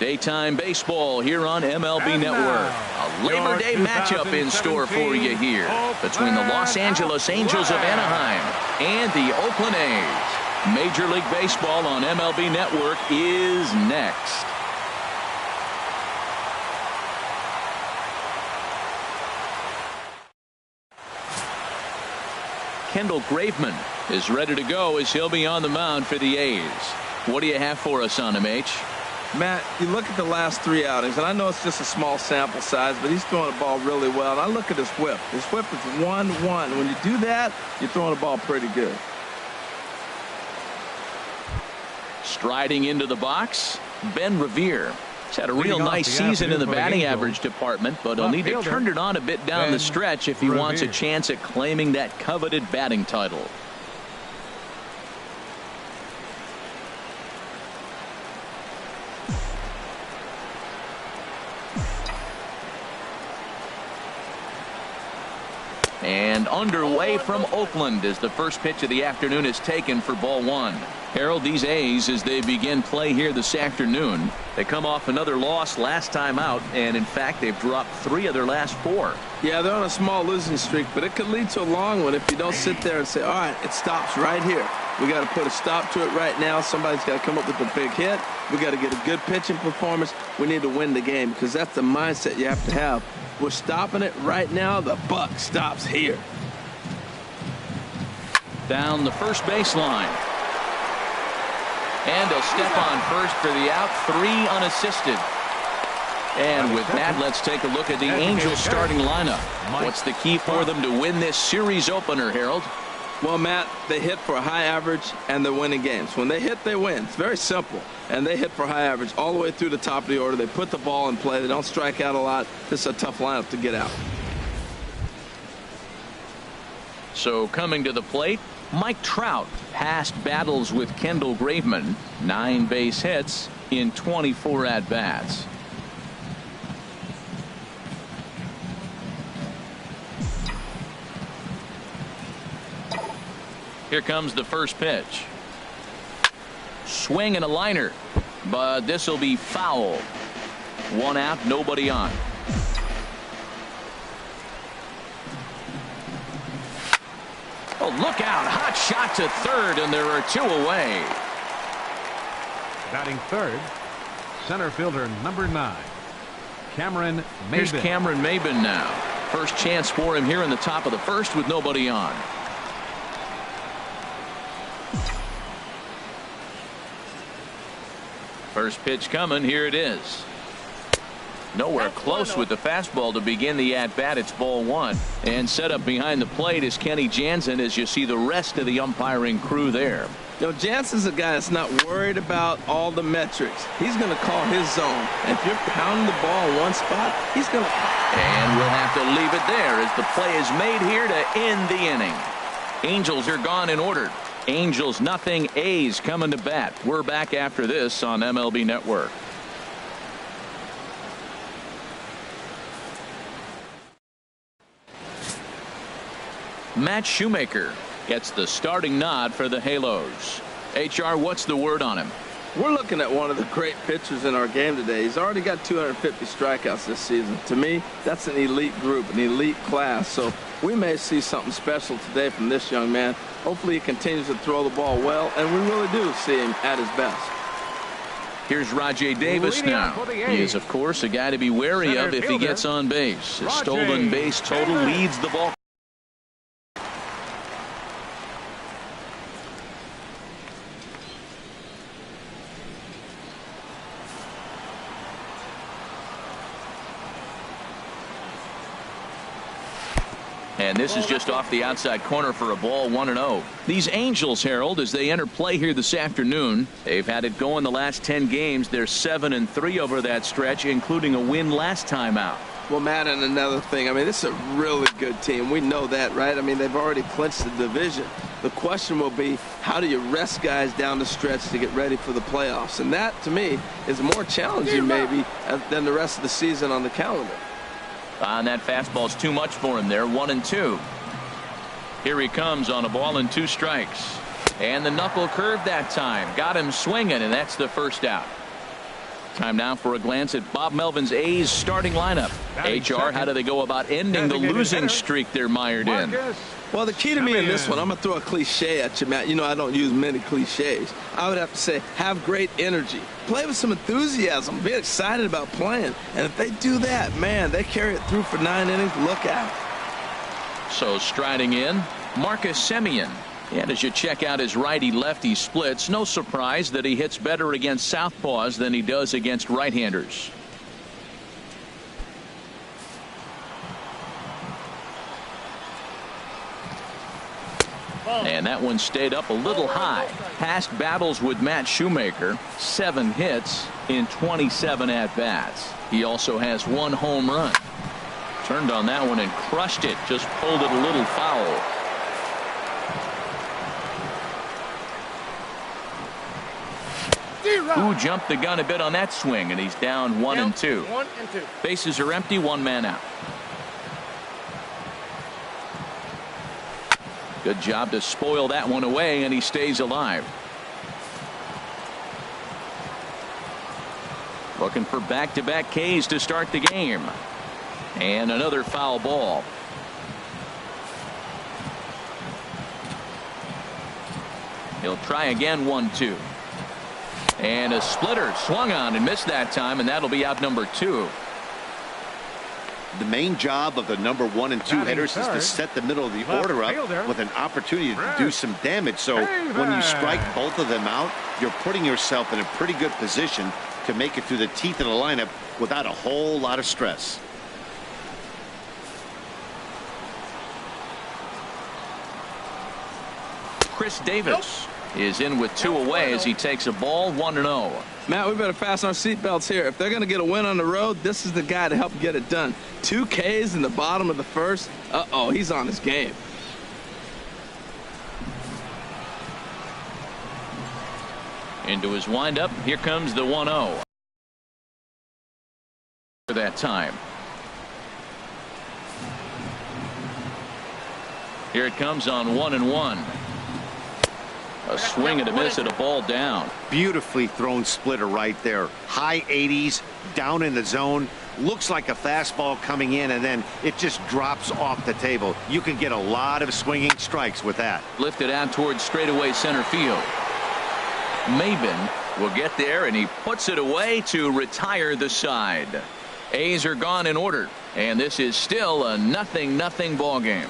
Daytime baseball here on MLB Network. A Labor Day matchup in store for you here between the Los Angeles Angels of Anaheim and the Oakland A's. Major League Baseball on MLB Network is next. Kendall Graveman is ready to go as he'll be on the mound for the A's. What do you have for us on him, H? Matt, you look at the last 3 outings, and I know it's just a small sample size, but he's throwing the ball really well. And I look at his whip. His whip is 1-1. When you do that, you're throwing the ball pretty good. Striding into the box, Ben Revere. He's had a real nice season in the batting average department, but he'll need to turn it on a bit down the stretch if he wants a chance at claiming that coveted batting title. And underway from Oakland as the first pitch of the afternoon is taken for ball one. Harold, these A's, as they begin play here this afternoon, they come off another loss last time out, and in fact they've dropped 3 of their last 4. Yeah, they're on a small losing streak, but it could lead to a long one if you don't sit there and say, all right, it stops right here. We got to put a stop to it right now. Somebody's got to come up with a big hit. We got to get a good pitching performance. We need to win the game because that's the mindset you have to have. We're stopping it right now. The buck stops here. Down the first baseline. And he'll step on first for the out. 3 unassisted. And with that, let's take a look at the Angels starting lineup. What's the key for them to win this series opener, Harold? Well, Matt, they hit for a high average and they're winning games. When they hit, they win. It's very simple. And they hit for high average all the way through the top of the order. They put the ball in play. They don't strike out a lot. This is a tough lineup to get out. So coming to the plate, Mike Trout. Past battles with Kendall Graveman. 9 base hits in 24 at-bats. Here comes the first pitch. Swing and a liner, but this will be foul. 1 out, nobody on. Oh, look out. Hot shot to third, and there are 2 away. Batting third, center fielder number 9, Cameron Maybin. Here's Cameron Maybin now. First chance for him here in the top of the first with nobody on. First pitch coming. Here it is. Nowhere close with the fastball to begin the at-bat. It's ball 1. And set up behind the plate is Kenny Jansen as you see the rest of the umpiring crew there. You know, Jansen's a guy that's not worried about all the metrics. He's going to call his zone. And if you're pounding the ball in one spot, he's going to. And we'll have to leave it there as the play is made here to end the inning. Angels are gone in order. Angels nothing, A's coming to bat. We're back after this on MLB Network. Matt Shoemaker gets the starting nod for the Halos. HR, what's the word on him? We're looking at one of the great pitchers in our game today. He's already got 250 strikeouts this season. To me, that's an elite group, an elite class. So we may see something special today from this young man. Hopefully he continues to throw the ball well, and we really do see him at his best. Here's Rajai Davis now. He is, of course, a guy to be wary of if he gets on base. His stolen base total leads the ball. And this is just off the outside corner for a ball. 1-0. These Angels, Harold, as they enter play here this afternoon, they've had it going the last 10 games. They're 7-3 over that stretch, including a win last time out. Well, Matt, and another thing, I mean, this is a really good team. We know that, right? I mean, they've already clinched the division. The question will be, how do you rest guys down the stretch to get ready for the playoffs? And that, to me, is more challenging maybe than the rest of the season on the calendar. And that fastball's too much for him there. 1-2. Here he comes on a ball and 2 strikes. And the knuckle curve that time. Got him swinging, and that's the first out. Time now for a glance at Bob Melvin's A's starting lineup. HR, how do they go about ending the losing streak they're mired in? Well, the key to me in this one, I'm going to throw a cliche at you, Matt. You know I don't use many cliches. I would have to say have great energy. Play with some enthusiasm. Be excited about playing. And if they do that, man, they carry it through for 9 innings. Look out. So striding in, Marcus Semien. And as you check out his righty-lefty splits, no surprise that he hits better against southpaws than he does against right-handers. And that one stayed up a little high. Past battles with Matt Shoemaker, 7 hits in 27 at-bats. He also has 1 home run. Turned on that one and crushed it. Just pulled it a little foul. Who jumped the gun a bit on that swing, and he's down 1 and 2. Bases are empty, 1 man out. Good job to spoil that one away, and he stays alive. Looking for back-to-back Ks to start the game. And another foul ball. He'll try again, 1-2. And a splitter swung on and missed that time, and that'll be out number 2. The main job of the number 1 and 2 hitters is to set the middle of the order up with an opportunity to do some damage. So when you strike both of them out, you're putting yourself in a pretty good position to make it through the teeth of the lineup without a whole lot of stress. Chris Davis is in with 2 away as he takes a ball, 1-0. Matt, we better fasten our seatbelts here. If they're going to get a win on the road, this is the guy to help get it done. 2 Ks in the bottom of the first. Uh-oh, he's on his game. Into his windup. Here comes the 1-0. For that time. Here it comes on 1-1. A swing and a miss at a ball down. Beautifully thrown splitter right there. High 80s, down in the zone. Looks like a fastball coming in, and then it just drops off the table. You can get a lot of swinging strikes with that. Lifted out towards straightaway center field. Maben will get there, and he puts it away to retire the side. A's are gone in order, and this is still a 0-0 ball game.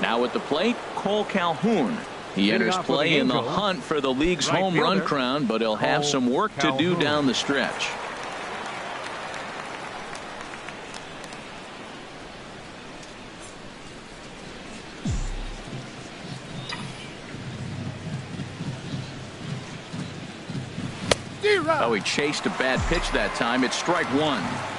Now at the plate, Cole Calhoun. He enters play in the hunt for the league's home run crown, but he'll have some work to do down the stretch. Oh, he chased a bad pitch that time. It's strike 1.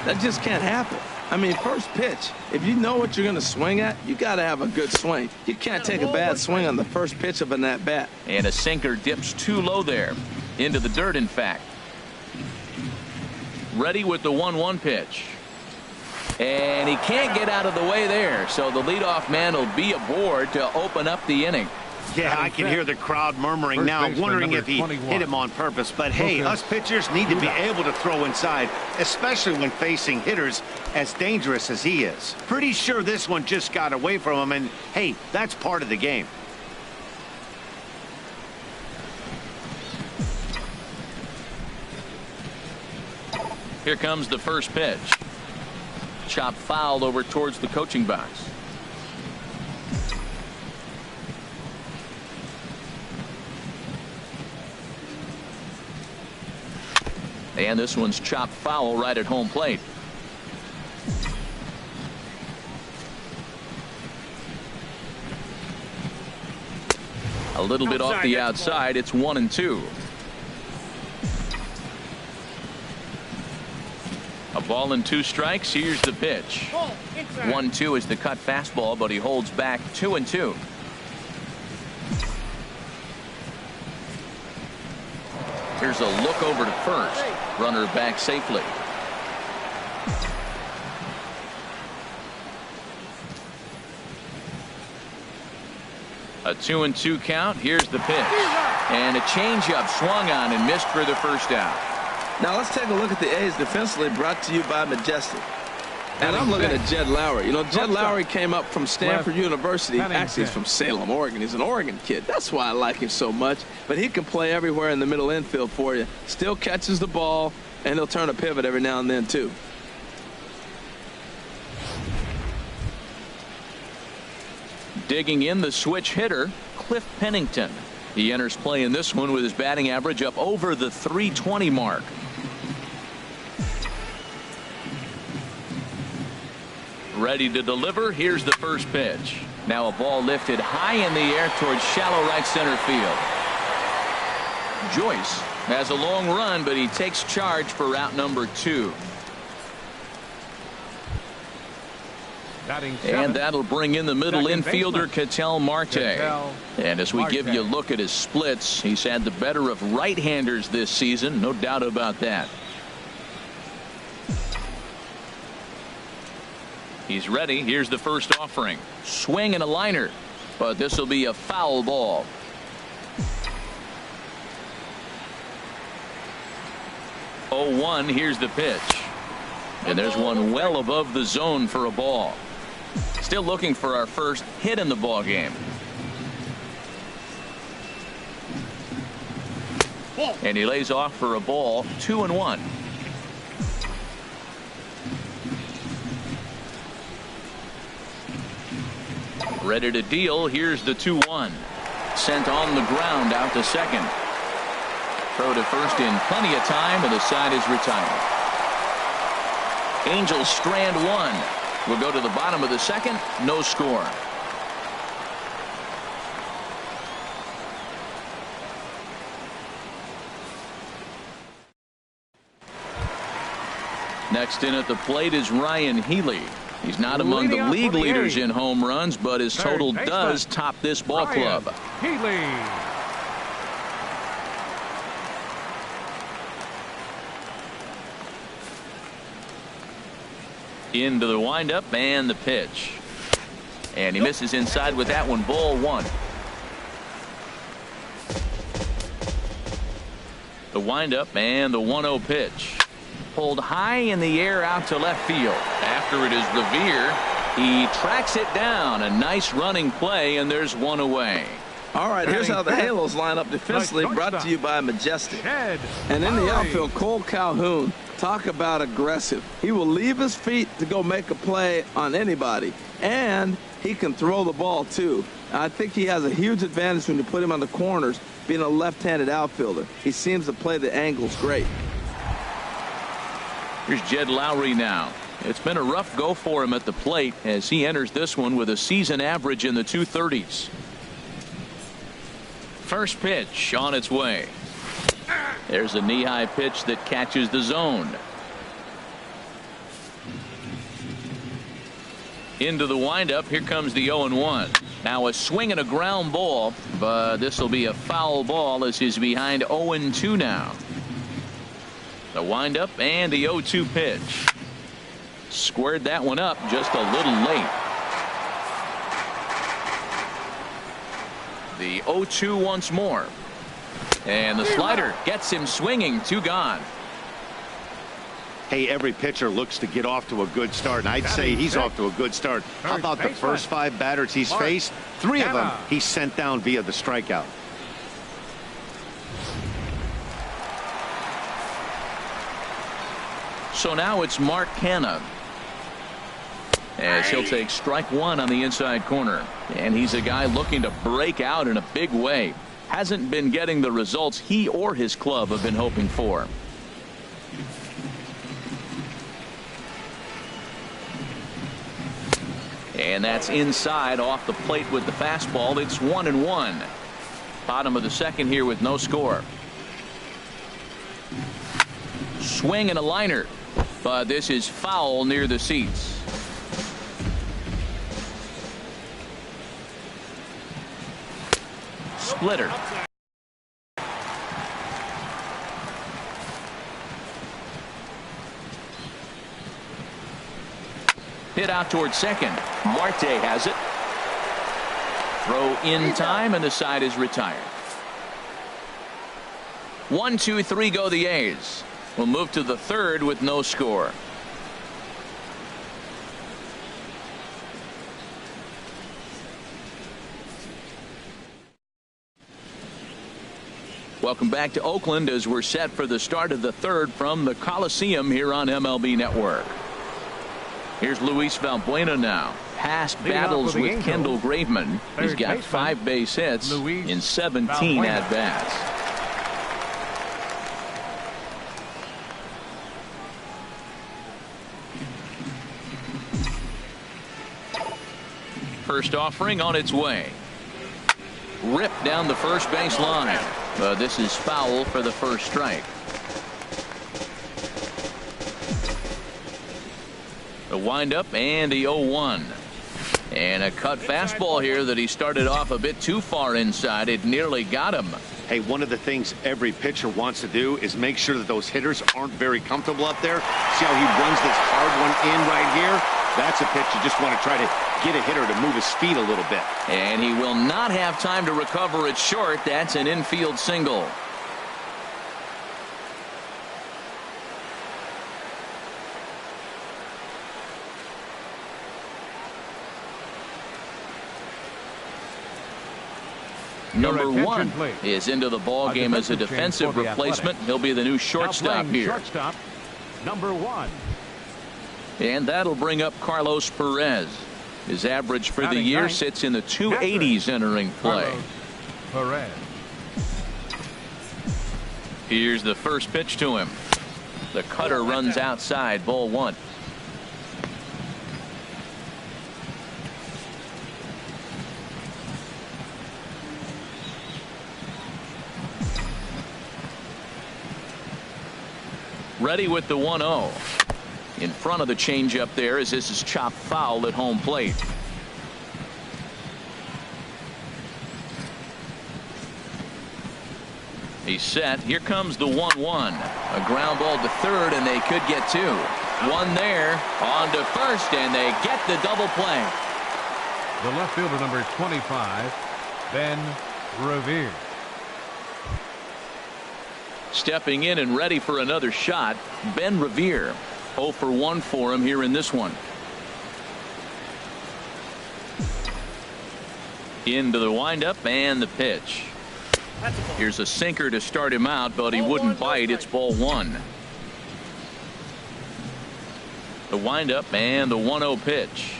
That just can't happen. I mean, first pitch, if you know what you're going to swing at, you got to have a good swing. You can't take a bad swing on the first pitch of an at-bat. And a sinker dips too low there. Into the dirt, in fact. Ready with the 1-1 pitch. And he can't get out of the way there, so the leadoff man will be aboard to open up the inning. Yeah, I can hear the crowd murmuring now, wondering if he hit him on purpose. But hey, us pitchers need to be able to throw inside, especially when facing hitters as dangerous as he is. Pretty sure this one just got away from him, and hey, that's part of the game. Here comes the first pitch. Chop foul over towards the coaching box. And this one's chopped foul right at home plate. A little bit off the outside. It's 1-2. A ball and 2 strikes. Here's the pitch. 1-2 is the cut fastball, but he holds back 2-2. Here's a look over to first. Runner back safely. A 2-2 count. Here's the pitch. And a changeup swung on and missed for the first out. Now let's take a look at the A's defensively, brought to you by Majestic. And I'm looking at Jed Lowry. You know, Jed Lowry came up from Stanford University. Actually, he's from Salem, Oregon. He's an Oregon kid. That's why I like him so much. But he can play everywhere in the middle infield for you. Still catches the ball, and he'll turn a pivot every now and then, too. Digging in, the switch hitter, Cliff Pennington. He enters play in this one with his batting average up over the .320 mark. Ready to deliver. Here's the first pitch. Now a ball lifted high in the air towards shallow right center field. Joyce has a long run, but he takes charge for route number 2. And that'll bring in the middle infielder, Ketel Marte. And as we give you a look at his splits, he's had the better of right-handers this season, no doubt about that. He's ready. Here's the first offering. Swing and a liner, but this will be a foul ball. Oh, 1. Here's the pitch. And there's one well above the zone for a ball. Still looking for our first hit in the ball game. And he lays off for a ball. 2-1. Ready to deal. Here's the 2-1. Sent on the ground out to second. Throw to first in plenty of time, and the side is retired. Angels strand 1. We'll go to the bottom of the second. No score. Next in at the plate is Ryan Healy. He's not among the league leaders in home runs, but his total does top this ball club. Healy. Into the windup and the pitch. And he misses inside with that one. Ball 1. The windup and the 1-0 pitch. Pulled high in the air out to left field. After it is Revere, he tracks it down. A nice running play, and there's one away. All right, here's how the Halos line up defensively, brought to you by Majestic. And in the outfield, Cole Calhoun. Talk about aggressive. He will leave his feet to go make a play on anybody. And he can throw the ball, too. I think he has a huge advantage when you put him on the corners, being a left-handed outfielder. He seems to play the angles great. Here's Jed Lowry now. It's been a rough go for him at the plate as he enters this one with a season average in the 230s. First pitch on its way. There's a knee-high pitch that catches the zone. Into the windup. Here comes the 0-1. Now a swing and a ground ball, but this will be a foul ball as he's behind 0-2 now. The windup and the 0-2 pitch. Squared that one up just a little late. The 0-2 once more. And the slider gets him swinging. 2 gone. Hey, every pitcher looks to get off to a good start, and I'd say he's off to a good start. How about the first 5 batters he's faced? 3 of them he sent down via the strikeout. So now it's Mark Canha, as he'll take strike 1 on the inside corner. And he's a guy looking to break out in a big way. Hasn't been getting the results he or his club have been hoping for. And that's inside off the plate with the fastball. It's 1-1. Bottom of the second here with no score. Swing and a liner, but this is foul near the seats. Splitter. Hit out towards second. Marte has it. Throw in time, and the side is retired. 1, 2, 3 go the A's. We'll move to the third with no score. Welcome back to Oakland as we're set for the start of the third from the Coliseum here on MLB Network. Here's Luis Valbuena now. Past battles with Kendall Graveman. He's got 5 base hits in 17 at-bats. First offering on its way. Ripped down the first base line. This is foul for the first strike. The windup and the 0-1. And a cut fastball here that he started off a bit too far inside. It nearly got him. Hey, one of the things every pitcher wants to do is make sure that those hitters aren't very comfortable up there. See how he runs this hard one in right here? That's a pitch you just want to try to get a hitter to move his feet a little bit. And he will not have time to recover it short. That's an infield single. Number 1 is into the ball game as a defensive replacement. He'll be the new shortstop here. Shortstop, number 1. And that'll bring up Carlos Perez. His average for the year sits in the 280s entering play. Perez. Here's the first pitch to him. The cutter runs outside, ball 1. Ready with the 1-0. In front of the changeup there as this is chopped foul at home plate. He's set. Here comes the 1-1. A ground ball to third, and they could get 2. 1 there. On to first, and they get the double play. The left fielder, number 25, Ben Revere. Stepping in and ready for another shot, Ben Revere. 0 for 1 for him here in this one. Into the windup and the pitch. Here's a sinker to start him out, but he wouldn't bite. It's ball 1. The windup and the 1-0 pitch.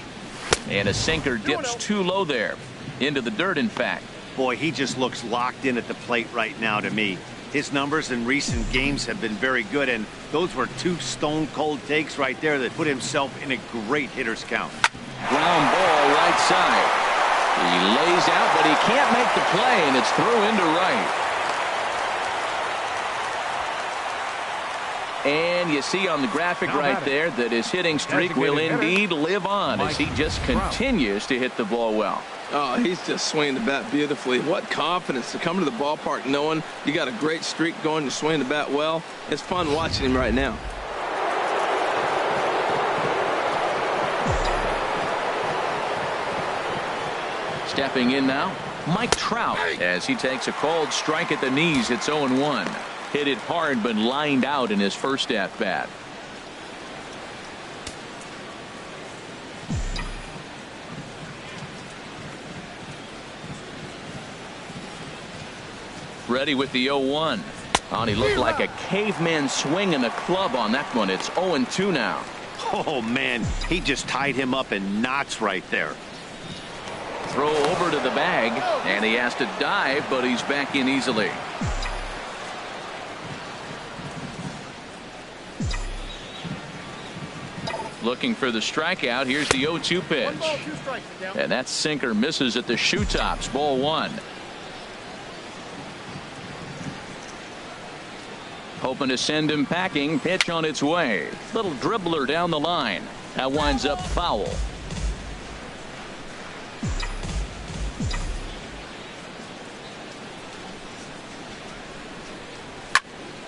And a sinker dips too low there. Into the dirt, in fact. Boy, he just looks locked in at the plate right now to me. His numbers in recent games have been very good, and those were 2 stone-cold takes right there that put himself in a great hitter's count. Ground ball right side. He lays out, but he can't make the play, and it's through into right. And you see on the graphic right there that his hitting streak will indeed live on as he just continues to hit the ball well. Oh, he's just swinging the bat beautifully. What confidence to come to the ballpark knowing you got a great streak going, to swing the bat well. It's fun watching him right now. Stepping in now, Mike Trout as he takes a called strike at the knees. It's 0-1. Hit it hard but lined out in his first at bat. Ready with the 0-1. Oh, he looked like a caveman swinging a club on that one. It's 0-2 now. Oh, man, he just tied him up in knots right there. Throw over to the bag, and he has to dive, but he's back in easily. Looking for the strikeout. Here's the 0-2 pitch. And that sinker misses at the shoe tops. Ball 1. Hoping to send him packing. Pitch on its way. Little dribbler down the line. That winds up foul.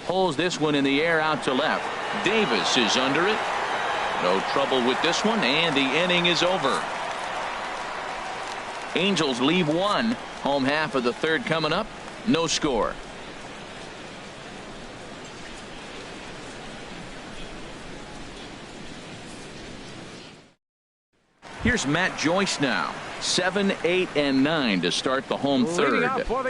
Pulls this one in the air out to left. Davis is under it. No trouble with this one, and the inning is over. Angels leave one. Home half of the third coming up. No score. Here's Matt Joyce now. 7, 8, and 9 to start the home third.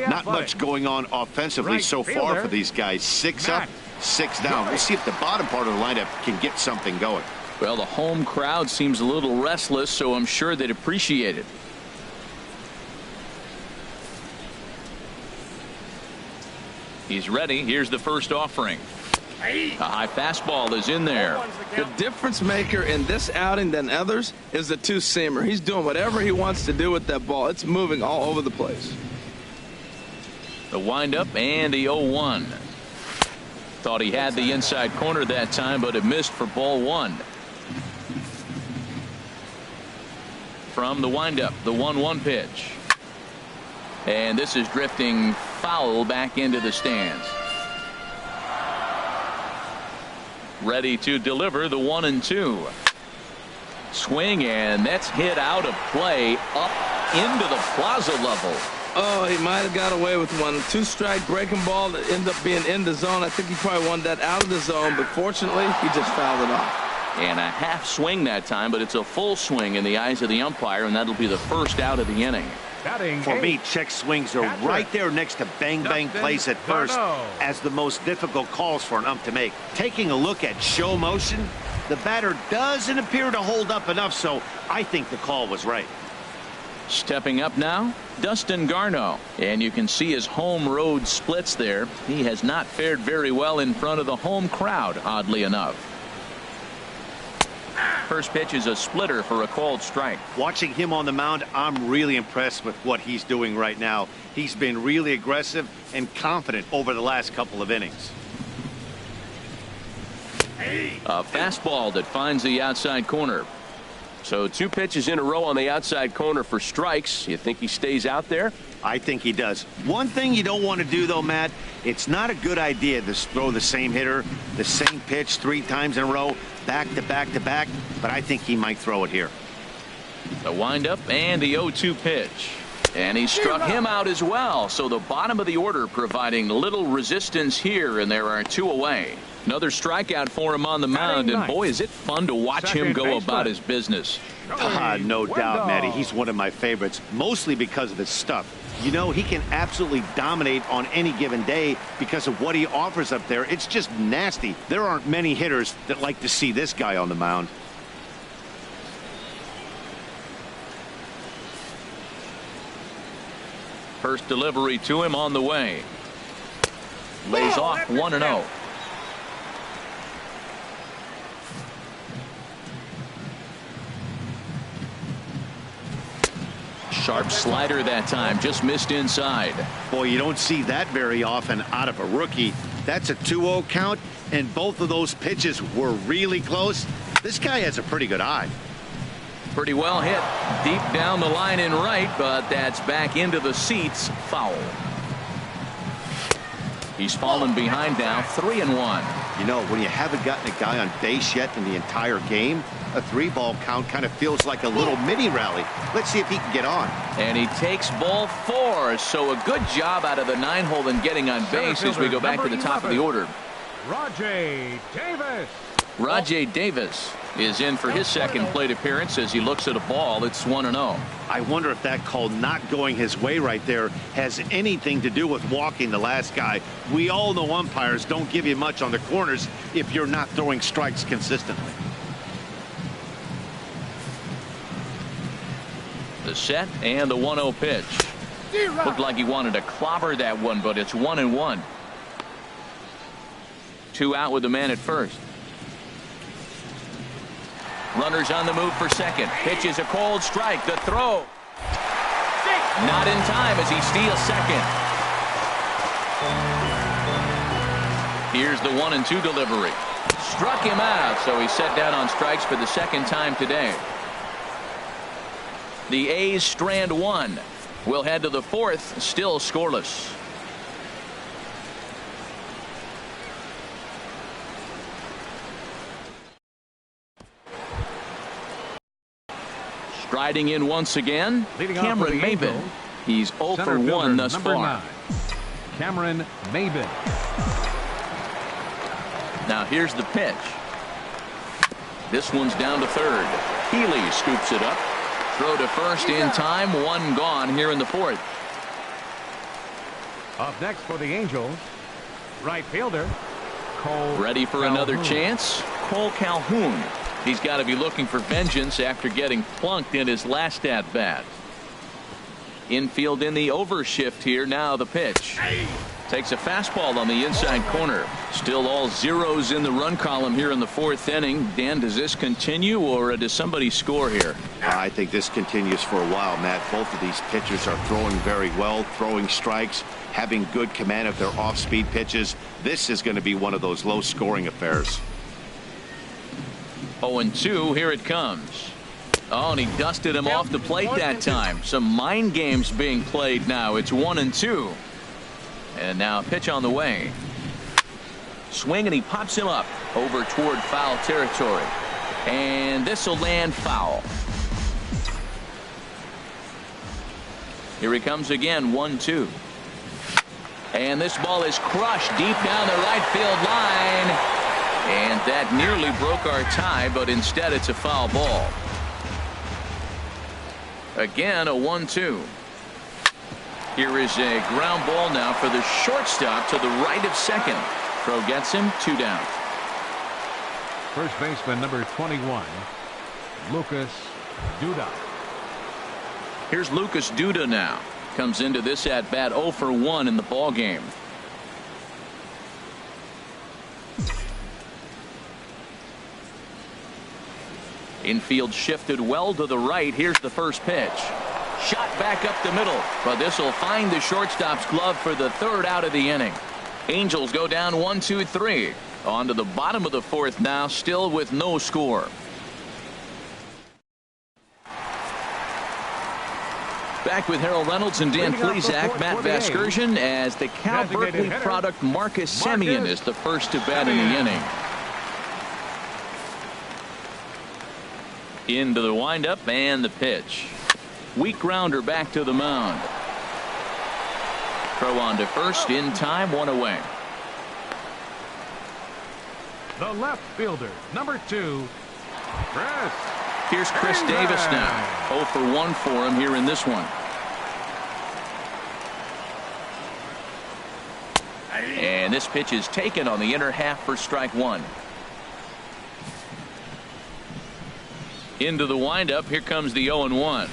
Not much going on offensively so far for these guys. 6 up, 6 down. We'll see if the bottom part of the lineup can get something going. Well, the home crowd seems a little restless, so I'm sure they'd appreciate it. He's ready. Here's the first offering. A high fastball is in there. The difference maker in this outing than others is the two-seamer. He's doing whatever he wants to do with that ball. It's moving all over the place. The windup and the 0-1. Thought he had the inside corner that time, but it missed for ball 1. From the windup, the 1-1 pitch. And this is drifting foul back into the stands. Ready to deliver the 1-2. Swing, and that's hit out of play up into the plaza level. Oh, he might have got away with one. 2-strike breaking ball that ended up being in the zone. I think he probably wanted that out of the zone, but fortunately, he just fouled it off. And a half swing that time, but it's a full swing in the eyes of the umpire, and that'll be the first out of the inning. For me, check swings are right there next to bang-bang plays at first as the most difficult calls for an ump to make. Taking a look at show motion, the batter doesn't appear to hold up enough, so I think the call was right. Stepping up now, Dustin Garneau. And you can see his home road splits there. He has not fared very well in front of the home crowd, oddly enough. First pitch is a splitter for a called strike. Watching him on the mound, I'm really impressed with what he's doing right now. He's been really aggressive and confident over the last couple of innings. A fastball that finds the outside corner. So 2 pitches in a row on the outside corner for strikes. You think he stays out there? I think he does. One thing you don't want to do, though, Matt, it's not a good idea to throw the same hitter, the same pitch 3 times in a row, back to back to back, but I think he might throw it here. The windup and the 0-2 pitch. And he struck him out as well. So the bottom of the order providing little resistance here, and there are 2 away. Another strikeout for him on the mound, and boy, is it fun to watch him go about his business. No doubt, Matty. He's one of my favorites, mostly because of his stuff. You know, he can absolutely dominate on any given day because of what he offers up there. It's just nasty. There aren't many hitters that like to see this guy on the mound. First delivery to him on the way. Lays off 1-0. Sharp slider that time, just missed inside. Boy, you don't see that very often out of a rookie. That's a 2-0 count, and both of those pitches were really close. This guy has a pretty good eye. Pretty well hit deep down the line in right, but that's back into the seats. Foul. He's fallen behind now, 3-1. You know, when you haven't gotten a guy on base yet in the entire game, a 3-ball count kind of feels like a little mini rally. Let's see if he can get on. And he takes ball 4, so a good job out of the 9-hole in getting on base as we go back to the top of the order. Rajai Davis. Rajai Davis is in for his second plate appearance as he looks at a ball. It's 1-0. I wonder if that call not going his way right there has anything to do with walking the last guy. We all know umpires don't give you much on the corners if you're not throwing strikes consistently. The set and the 1-0 pitch. Looked like he wanted to clobber that one, but it's 1-1. 2 out with the man at first. Runners on the move for second. Pitch is a cold strike. The throw. Not in time as he steals second. Here's the 1-2 delivery. Struck him out, so he's set down on strikes for the second time today. The A's strand 1. We'll head to the 4th, still scoreless. Striding in once again, Leading off for Cameron the Maybin. Angels, He's 0 center for 1 fielder, thus number far. 9, Cameron Maybin. Now here's the pitch. This one's down to third. Healy scoops it up. Throw to first in time. One gone here in the fourth. Up next for the Angels, right fielder Cole Ready for Calhoun. another chance? Cole Calhoun. He's got to be looking for vengeance after getting plunked in his last at-bat. Infield in the overshift here. Now the pitch. Takes a fastball on the inside corner. Still all zeros in the run column here in the fourth inning. Dan, does this continue or does somebody score here? I think this continues for a while, Matt. Both of these pitchers are throwing very well, throwing strikes, having good command of their off-speed pitches. This is going to be one of those low-scoring affairs. 0-2. Here it comes. Oh, and he dusted him off the plate that time. Some mind games being played now. It's 1-2. And now a pitch on the way. Swing, and he pops him up over toward foul territory. And this will land foul. Here he comes again, 1-2. And this ball is crushed deep down the right field line. And that nearly broke our tie, but instead it's a foul ball. Again, a 1-2. Here is a ground ball now for the shortstop to the right of second. Throw gets him, 2 down. First baseman number 21, Lucas Duda. Here's Lucas Duda now. Comes into this at bat 0 for 1 in the ball game. Infield shifted well to the right. Here's the first pitch. Shot back up the middle, but this will find the shortstop's glove for the third out of the inning. Angels go down 1-2-3. On to the bottom of the fourth now, still with no score. Back with Harold Reynolds and Dan Plesac. Matt Vasgersian as the Cal Berkeley product Marcus Semien is the first to bat in the inning. Into the windup and the pitch. Weak grounder back to the mound. Throw on to first in time, 1 away. The left fielder, number 2, Chris. Here's Chris Davis now. 0 for 1 for him here in this one. And this pitch is taken on the inner half for strike 1. Into the windup. Here comes the 0-1.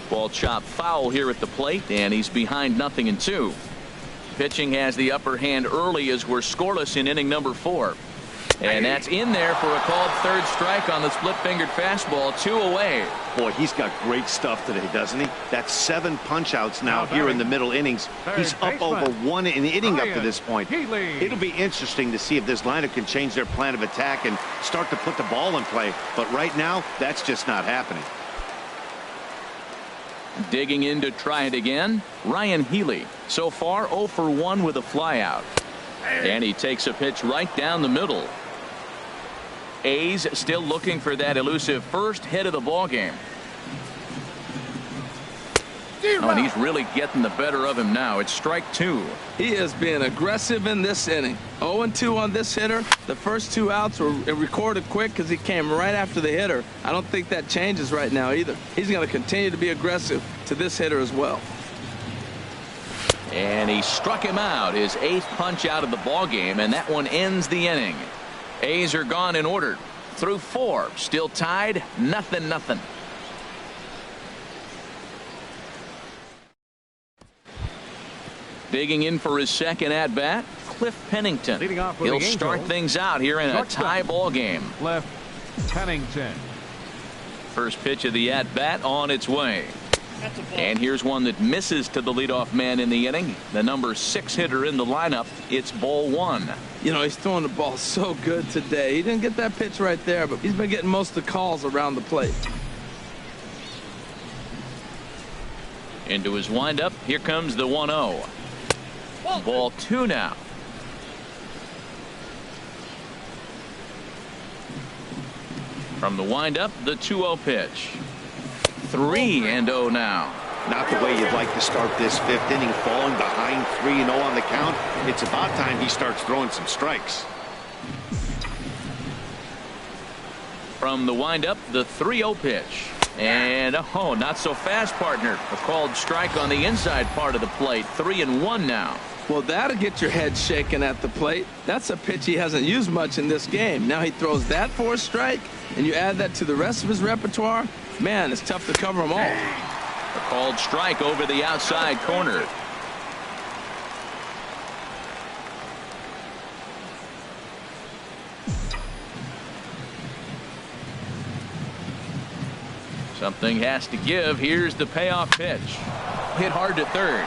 Ball chopped foul here at the plate, and he's behind 0-2. Pitching has the upper hand early as we're scoreless in inning number 4. And that's in there for a called third strike on the split-fingered fastball. 2 away. Boy, he's got great stuff today, doesn't he? That's 7 punch-outs now here in the middle innings. He's up over 1 in the inning up to this point. It'll be interesting to see if this lineup can change their plan of attack and start to put the ball in play. But right now, that's just not happening. Digging in to try it again, Ryan Healy. So far 0 for 1 with a flyout. And he takes a pitch right down the middle. A's still looking for that elusive first hit of the ball game. Oh, and he's really getting the better of him now. It's strike 2. He is being aggressive in this inning. 0-2 on this hitter. The first 2 outs were recorded quick because he came right after the hitter. I don't think that changes right now either. He's going to continue to be aggressive to this hitter as well. And he struck him out, his 8th punch out of the ball game, and that one ends the inning. A's are gone in order. Through 4, still tied, 0-0. Digging in for his second at bat, Cliff Pennington. Leading off for He'll the start Angels, things out here in a tie ball game. Cliff Pennington. First pitch of the at bat on its way. And here's one that misses to the leadoff man in the inning. The number 6 hitter in the lineup. It's ball 1. You know, he's throwing the ball so good today. He didn't get that pitch right there, but he's been getting most of the calls around the plate. Into his windup. Here comes the 1-0. Ball 2 now. From the windup, the 2-0 pitch. 3-0 now. Not the way you'd like to start this fifth inning, falling behind 3-0 on the count. It's about time he starts throwing some strikes. From the windup, the 3-0 pitch. And, oh, not so fast, partner. A called strike on the inside part of the plate. 3-1 now. Well, that'll get your head shaken at the plate. That's a pitch he hasn't used much in this game. Now he throws that for a strike, and you add that to the rest of his repertoire. Man, it's tough to cover them all. A called strike over the outside corner. Something has to give. Here's the payoff pitch. Hit hard to third.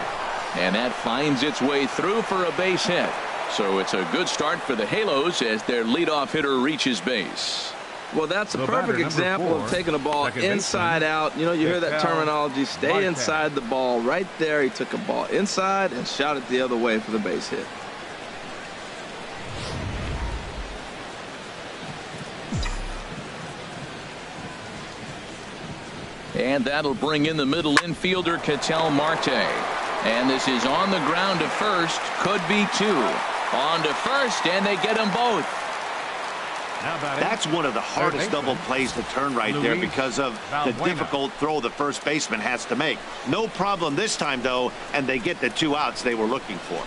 And that finds its way through for a base hit. So it's a good start for the Halos as their leadoff hitter reaches base. Well, that's a perfect example of taking a ball inside out. You know, you hear that terminology, stay inside the ball. Right there, he took a ball inside and shot it the other way for the base hit. And that'll bring in the middle infielder, Ketel Marte. And this is on the ground to first. Could be two. On to first, and they get them both. That's one of the hardest double plays to turn right there because of the difficult throw the first baseman has to make. No problem this time, though, and they get the 2 outs they were looking for.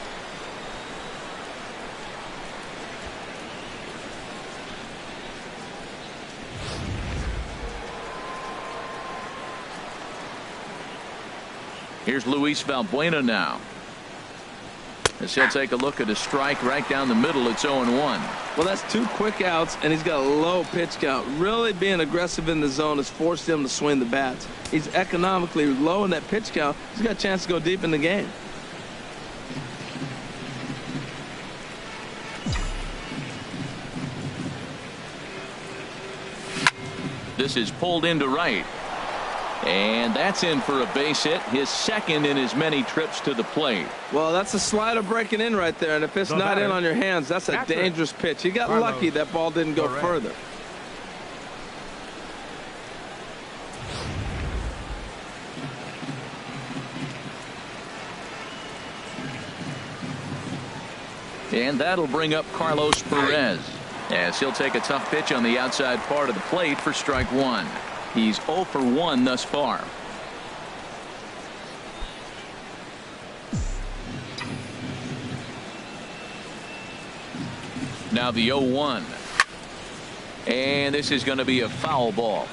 Here's Luis Valbuena now. As he'll take a look at a strike right down the middle. It's 0-1. Well, that's 2 quick outs, and he's got a low pitch count. Really being aggressive in the zone has forced him to swing the bats. He's economically low in that pitch count. He's got a chance to go deep in the game. This is pulled into right. And that's in for a base hit, his second in as many trips to the plate. Well, that's a slider breaking in right there, and if it's not in on your hands, that's a dangerous pitch. He got lucky that ball didn't go further. And that'll bring up Carlos Perez as he'll take a tough pitch on the outside part of the plate for strike 1. He's 0 for 1 thus far. Now the 0-1. And this is going to be a foul ball.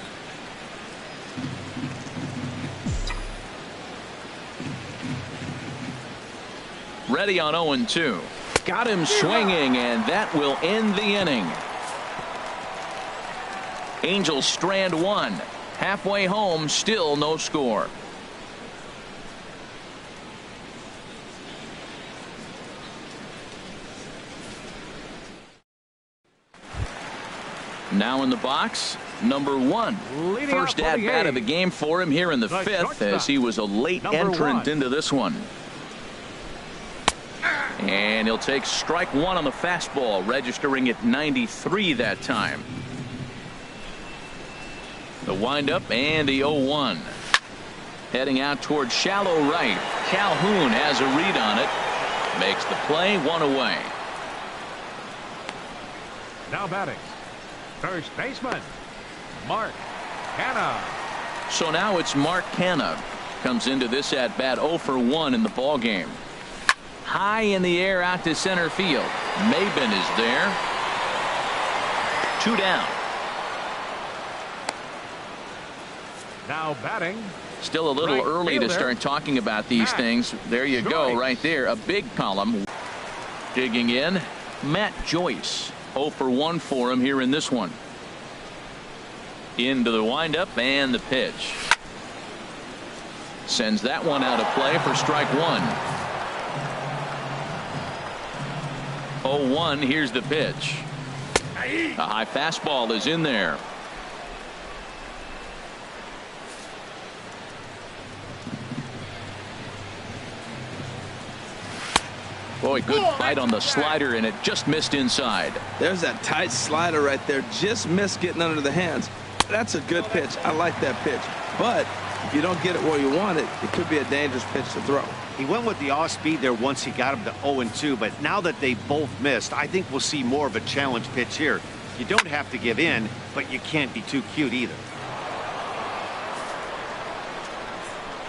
Ready on 0-2. Got him swinging, and that will end the inning. Angels strand 1. Halfway home, still no score. Now in the box, number 1. First at bat of the game for him here in the 5th, as he was a late entrant into this one. And he'll take strike 1 on the fastball, registering at 93 that time. The windup and the 0-1. Heading out towards shallow right. Calhoun has a read on it. Makes the play, 1 away. Now batting, first baseman, Mark Canha. So now it's Mark Canha. Comes into this at bat 0 for 1 in the ball game. High in the air out to center field. Maben is there. 2 down. Now batting. Still a little early to start talking about these things. There you go, right there. A big column. Digging in, Matt Joyce. 0 for 1 for him here in this one. Into the windup and the pitch. Sends that one out of play for strike 1. 0-1. Here's the pitch. A high fastball is in there. Boy, good bite on the slider, and it just missed inside. There's that tight slider right there. Just missed getting under the hands. That's a good pitch. I like that pitch. But If you don't get it where you want it, it could be a dangerous pitch to throw. He went with the off speed there once he got him to 0-2, but now that they both missed, I think we'll see more of a challenge pitch here. You don't have to give in, but you can't be too cute either.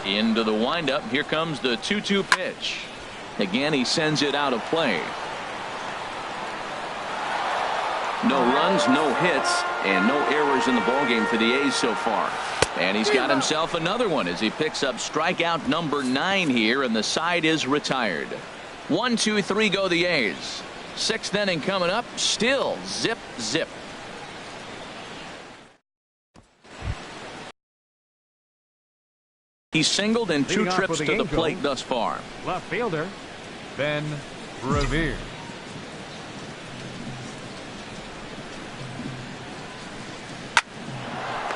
Into the windup. Here comes the 2-2 pitch. Again, he sends it out of play. No runs, no hits, and no errors in the ballgame for the A's so far. And he's got himself another one as he picks up strikeout number 9 here, and the side is retired. 1, 2, 3 go the A's. 6th inning coming up. Still zip, zip. He's singled in 2 trips to the plate thus far. Left fielder, Ben Revere.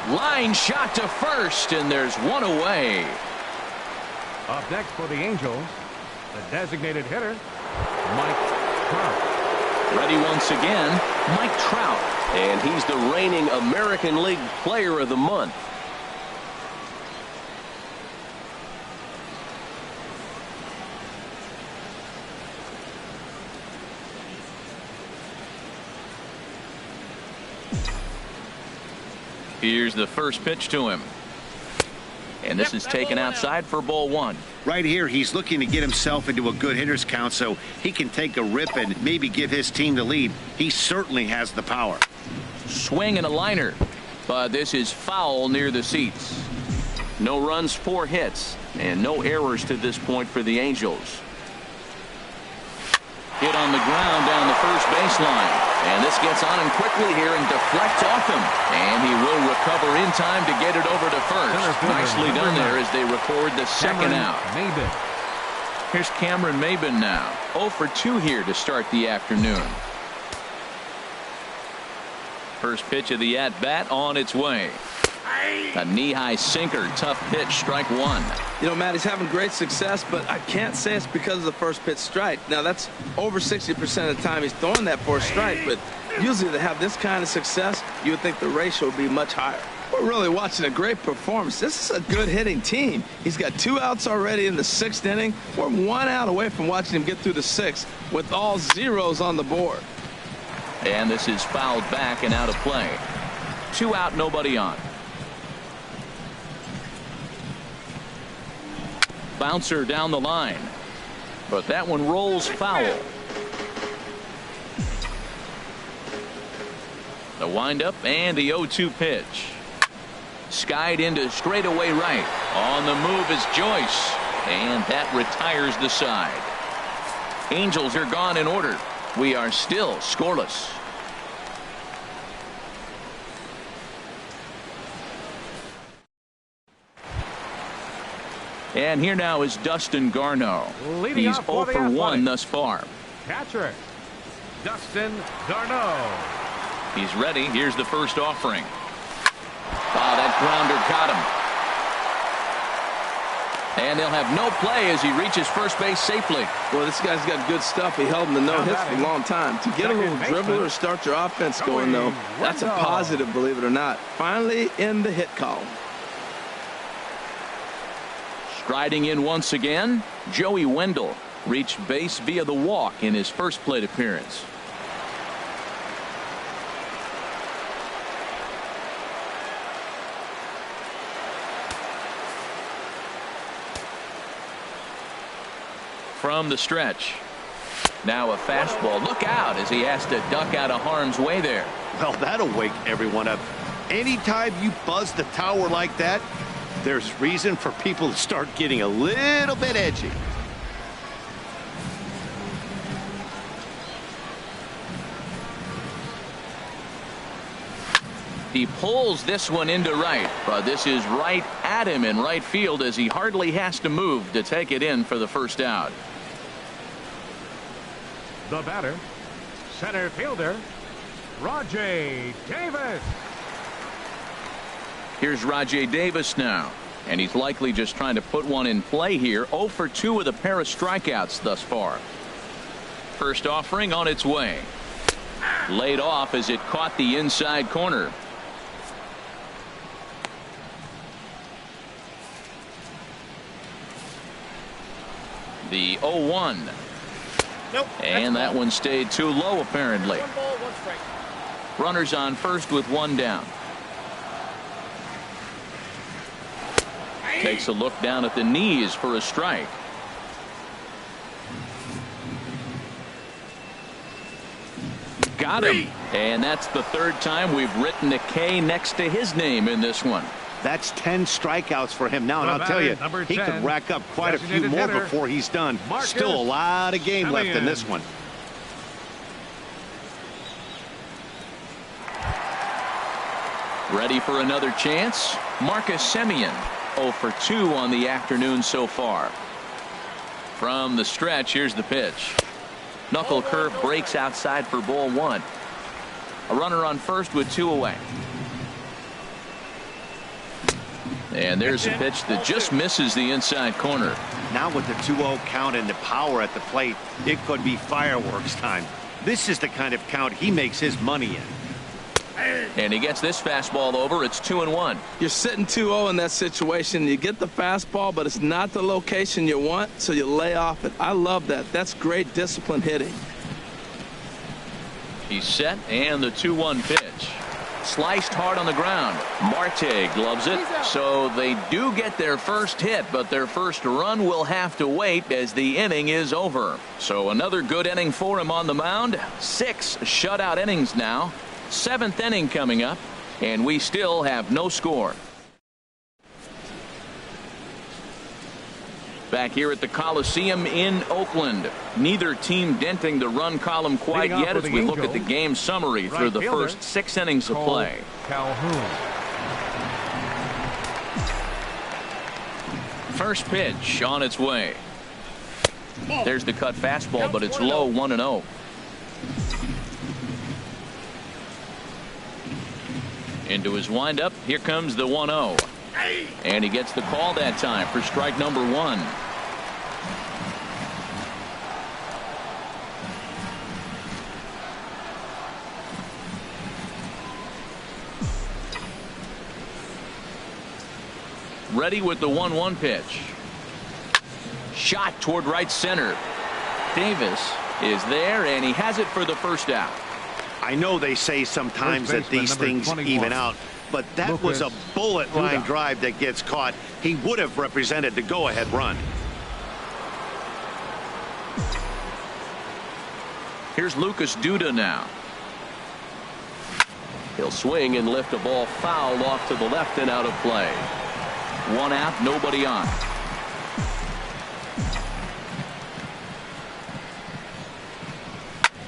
Line shot to first, and there's one away. Up next for the Angels, the designated hitter, Mike Trout. Ready once again, Mike Trout. And he's the reigning American League Player of the Month. Here's the first pitch to him. And this is taken outside for ball 1. Right here, he's looking to get himself into a good hitter's count so he can take a rip and maybe give his team the lead. He certainly has the power. Swing and a liner. But this is foul near the seats. No runs, 4 hits, and no errors to this point for the Angels. Hit on the ground down the first baseline. And this gets on him quickly here and deflects off him. And he will recover in time to get it over to first. Nicely done there as they record the second out. Here's Cameron Maybin now. 0 for 2 here to start the afternoon. First pitch of the at-bat on its way. A knee-high sinker, tough pitch, strike 1. You know, Matt, he's having great success, but I can't say it's because of the first pitch strike. Now, that's over 60% of the time he's throwing that for a strike, but usually to have this kind of success, you would think the ratio would be much higher. We're really watching a great performance. This is a good hitting team. He's got 2 outs already in the 6th inning. We're 1 out away from watching him get through the 6th with all zeros on the board. And this is fouled back and out of play. 2 out, nobody on. Bouncer down the line, but that one rolls foul. The windup and the 0-2 pitch. Skied into straightaway right. On the move is Joyce, and that retires the side. Angels are gone in order. We are still scoreless. And here now is Dustin Garneau. He's 0 for 1 thus far. Catcher, Dustin Garneau. He's ready. Here's the first offering. Oh, that grounder caught him. And they'll have no play as he reaches first base safely. Well, this guy's got good stuff. He held him to no hits for a long time. To get a little dribbler or start your offense going, though, that's a positive, believe it or not. Finally in the hit column. Striding in once again, Joey Wendell reached base via the walk in his first plate appearance. From the stretch. Now a fastball. Look out as he has to duck out of harm's way there. Well, that'll wake everyone up. Anytime you buzz the tower like that, there's reason for people to start getting a little bit edgy. He pulls this one into right, but this is right at him in right field as he hardly has to move to take it in for the first out. The batter, center fielder, Rajai Davis. Here's Rajai Davis now, and he's likely just trying to put one in play here. 0 for 2 with a pair of strikeouts thus far. First offering on its way. Laid off as it caught the inside corner. The 0-1. Nope. And that one stayed too low, apparently. 1 ball, 1 strike. Runners on first with 1 down. Takes a look down at the knees for a strike. Got him. And that's the 3rd time we've written a K next to his name in this one. That's 10 strikeouts for him now, and I'll tell you, he could rack up quite a few more before he's done. Still a lot of game left in this one. Ready for another chance? Marcus Semien, 0 for 2 on the afternoon so far. From the stretch, here's the pitch. Knuckle curve breaks outside for ball 1. A runner on first with 2 away. And there's a pitch that just misses the inside corner. Now with the 2-0 count and the power at the plate, it could be fireworks time. This is the kind of count he makes his money in. And he gets this fastball over. It's 2-1. You're sitting 2-0 in that situation. You get the fastball, but it's not the location you want, so you lay off it. I love that. That's great disciplined hitting. He's set, and the 2-1 pitch. Sliced hard on the ground. Marte gloves it. So they do get their first hit, but their first run will have to wait as the inning is over. So another good inning for him on the mound. 6 shutout innings now. 7th inning coming up, and we still have no score. Back here at the Coliseum in Oakland. Neither team denting the run column quite yet as we look at the game summary through the first 6 innings of play. Calhoun. First pitch on its way. There's the cut fastball, but it's low, 1-0. Into his windup. Here comes the 1-0. And he gets the call that time for strike number 1. Ready with the 1-1 pitch. Shot toward right center. Davis is there, and he has it for the first out. I know they say sometimes that these things even out, but that was a bullet line drive that gets caught. He would have represented the go-ahead run. Here's Lucas Duda now. He'll swing and lift a ball foul off to the left and out of play. 1 out, nobody on.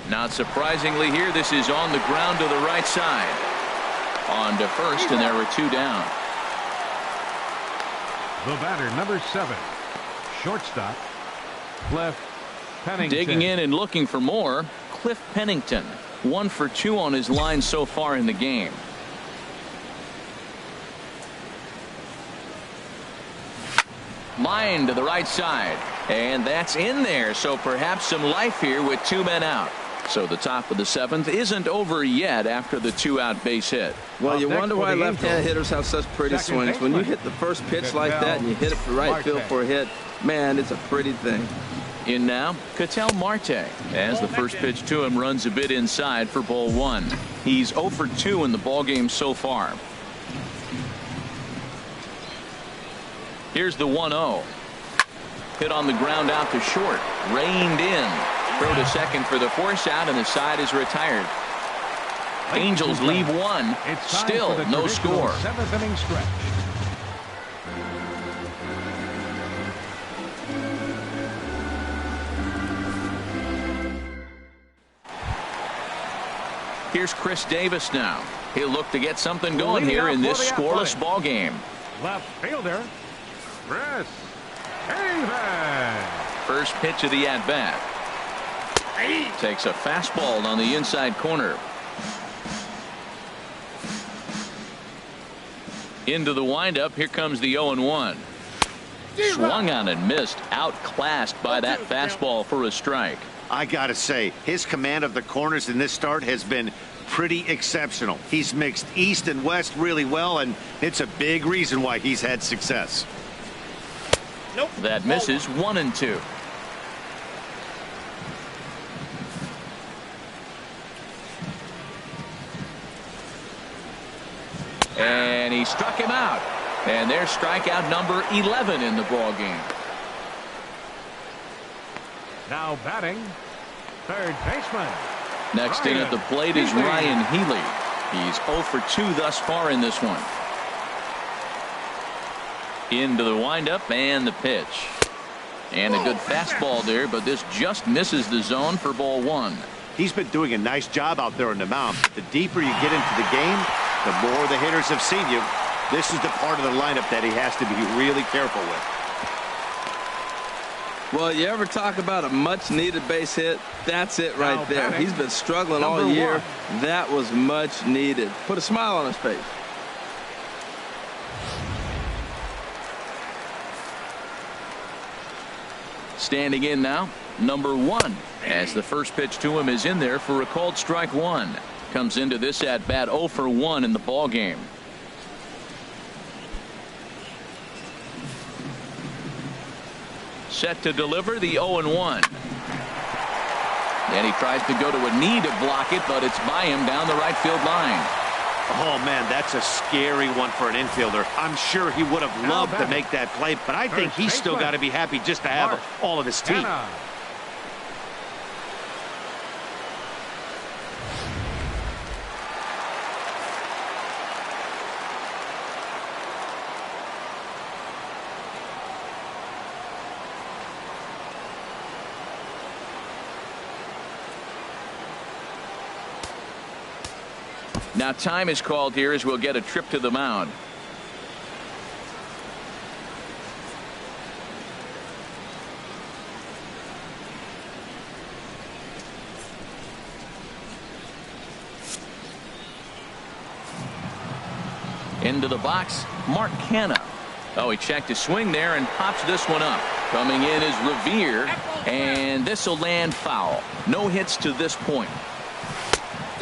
Not surprisingly here, this is on the ground to the right side. On to first, and there were 2 down. The batter, number 7, shortstop, Cliff Pennington. Digging in and looking for more, Cliff Pennington. 1 for 2 on his line so far in the game. Line to the right side, and that's in there, so perhaps some life here with 2 men out. So the top of the 7th isn't over yet after the 2-out base hit. Well, you wonder why left-handed hitters have such pretty swings. When you hit the first pitch like that and you hit it for right field for a hit, man, it's a pretty thing. In now, Ketel Marte, as the first pitch to him runs a bit inside for ball 1. He's 0 for 2 in the ballgame so far. Here's the 1-0. Hit on the ground out to short. Reined in. Throw to second for the force out, and the side is retired. Angels leave 1. Still no score. 7th inning stretch. Here's Chris Davis now. He'll look to get something going here in this scoreless ball game. Left fielder, Chris Davis. First pitch of the at-bat. Takes a fastball on the inside corner. Into the windup. Here comes the 0-1. Swung on and missed. Outclassed by that fastball for a strike. I gotta say, his command of the corners in this start has been pretty exceptional. He's mixed east and west really well, and it's a big reason why he's had success. That misses. 1-2. And he struck him out. And there's strikeout number 11 in the ball game. Now batting, third baseman. Next in at the plate is Ryan Healy. He's 0 for 2 thus far in this one. Into the windup and the pitch. And a good fastball there, but this just misses the zone for ball 1. He's been doing a nice job out there on the mound. The deeper you get into the game, the more the hitters have seen you. This is the part of the lineup that he has to be really careful with. Well, you ever talk about a much-needed base hit? That's it right there. He's been struggling all year. That was much needed. Put a smile on his face. Standing in now, number 1, as the first pitch to him is in there for a called strike 1. Comes into this at bat 0 for 1 in the ball game. Set to deliver the 0-1. And he tries to go to a knee to block it, but it's by him down the right field line. Oh, man, that's a scary one for an infielder. I'm sure he would have loved to make that play, but I think he's still got to be happy just to have all of his team. Now time is called here as we'll get a trip to the mound. Into the box, Mark Canha. Oh, he checked his swing there and pops this one up. Coming in is Revere, and this will land foul. No hits to this point.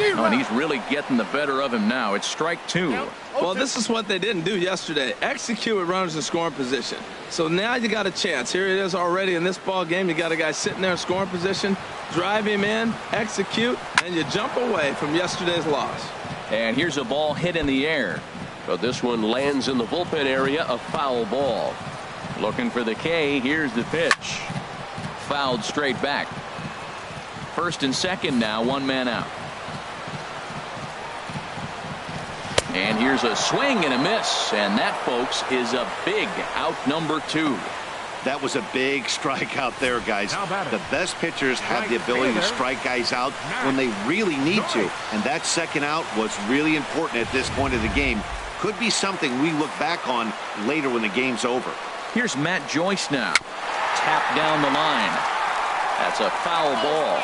Oh, and he's really getting the better of him now. It's strike 2. Well, this is what they didn't do yesterday. Execute with runners in scoring position. So now you got a chance. Here it is already in this ball game. You got a guy sitting there in scoring position. Drive him in, execute, and you jump away from yesterday's loss. And here's a ball hit in the air. But this one lands in the bullpen area, a foul ball. Looking for the K. Here's the pitch. Fouled straight back. First and second now, 1 man out. And here's a swing and a miss, and that, folks, is a big out number 2. That was a big strikeout there, guys. The best pitchers have the ability to strike guys out when they really need to, and that second out was really important at this point of the game. Could be something we look back on later when the game's over. Here's Matt Joyce now. Tap down the line. That's a foul ball.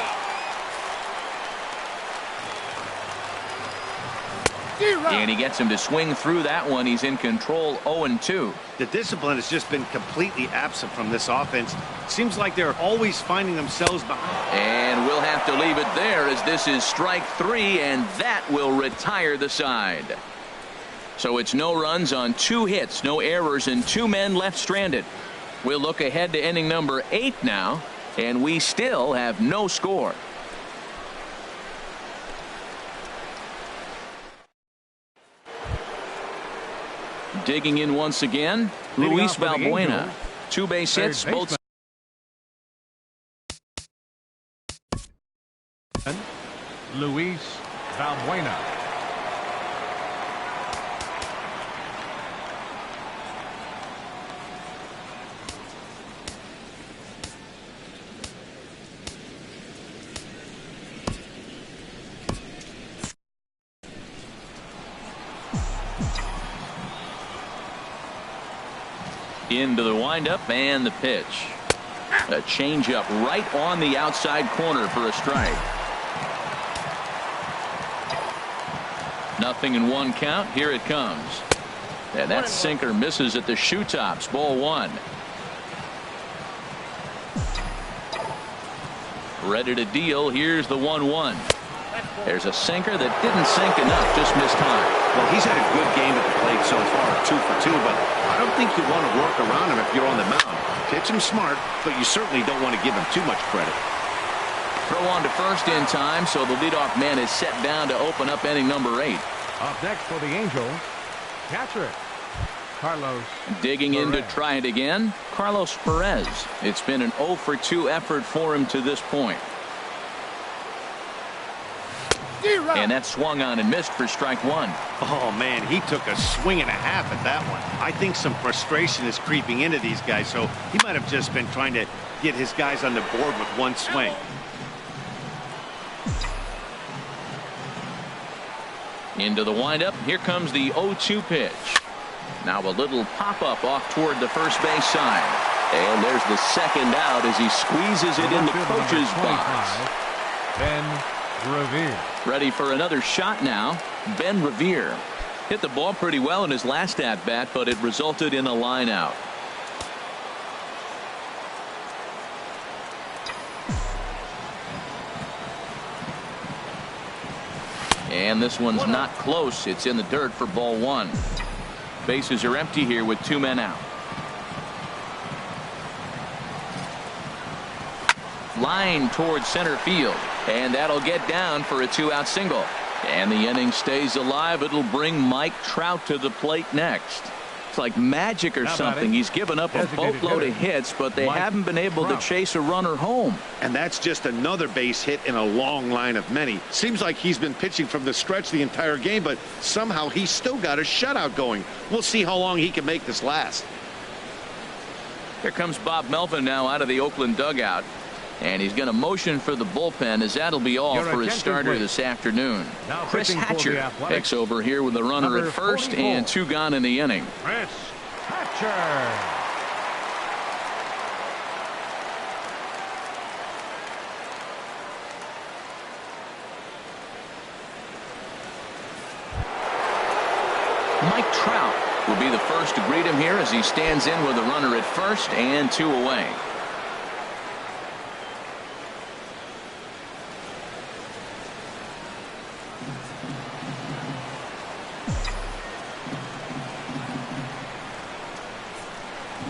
And he gets him to swing through that one. He's in control, 0-2. The discipline has just been completely absent from this offense. Seems like they're always finding themselves behind. And we'll have to leave it there as this is strike 3, and that will retire the side. So it's no runs on 2 hits, no errors, and 2 men left stranded. We'll look ahead to inning number 8 now, and we still have no score. Digging in once again, Luis Valbuena. 2 base hits, both. Luis Valbuena. Into the windup and the pitch. A changeup right on the outside corner for a strike. Nothing in 1 count. Here it comes. And that sinker misses at the shoe tops. Ball 1. Ready to deal. Here's the 1-1. There's a sinker that didn't sink enough. Just missed time. Well, he's had a good game at the plate so far, 2 for 2, but I don't think you want to work around him if you're on the mound. Pitch him smart, but you certainly don't want to give him too much credit. Throw on to first in time, so the leadoff man is set down to open up inning number 8. Up next for the Angels, Catcher, Carlos. Digging in to Perez. try it again, Carlos Perez. It's been an 0 for 2 effort for him to this point. And that swung on and missed for strike one. Oh, man, he took a swing and a half at that one. I think some frustration is creeping into these guys, so he might have just been trying to get his guys on the board with one swing. Into the windup. Here comes the 0-2 pitch. Now a little pop-up off toward the first base side. And there's the second out as he squeezes it in the coach's box. Ben Revere. Ready for another shot now. Ben Revere hit the ball pretty well in his last at-bat, but it resulted in a line out. And this one's not close. It's in the dirt for ball one. Bases are empty here with 2 men out. Line towards center field, and that'll get down for a 2-out single. And the inning stays alive. It'll bring Mike Trout to the plate next. It's like magic or something. He's given up a boatload of hits, but they haven't been able to chase a runner home. And that's just another base hit in a long line of many. Seems like he's been pitching from the stretch the entire game, but somehow he's still got a shutout going. We'll see how long he can make this last. Here comes Bob Melvin now out of the Oakland dugout. And he's going to motion for the bullpen, as that'll be all for his starter this afternoon. Chris Hatcher picks over here with a runner at first and 2 gone in the inning. Chris Hatcher. Mike Trout will be the first to greet him here as he stands in with a runner at first and 2 away.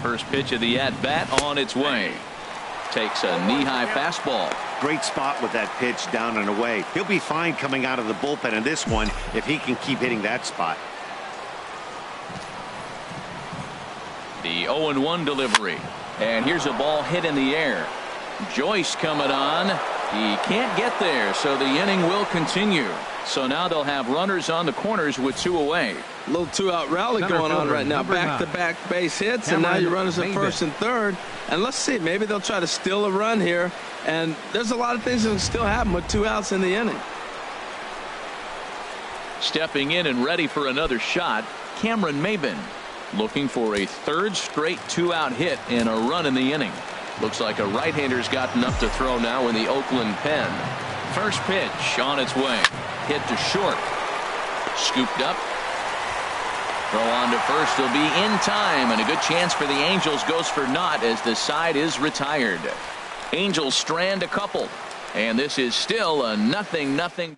First pitch of the at-bat on its way. Takes a knee-high fastball. Great spot with that pitch down and away. He'll be fine coming out of the bullpen in this one if he can keep hitting that spot. The 0-1 delivery. And here's a ball hit in the air. Joyce coming on. He can't get there, so the inning will continue. So now they'll have runners on the corners with 2 away. A little 2-out rally going on right now. Back-to-back base hits, and now your runners at first and third. And let's see, maybe they'll try to steal a run here. And there's a lot of things that can still happen with 2 outs in the inning. Stepping in and ready for another shot, Cameron Maybin, looking for a 3rd straight 2-out hit and a run in the inning. Looks like a right-hander's got enough to throw now in the Oakland pen. First pitch on its way. Hit to short. Scooped up. Throw on to first will be in time, and a good chance for the Angels goes for naught as the side is retired. Angels strand a couple, and this is still a 0-0.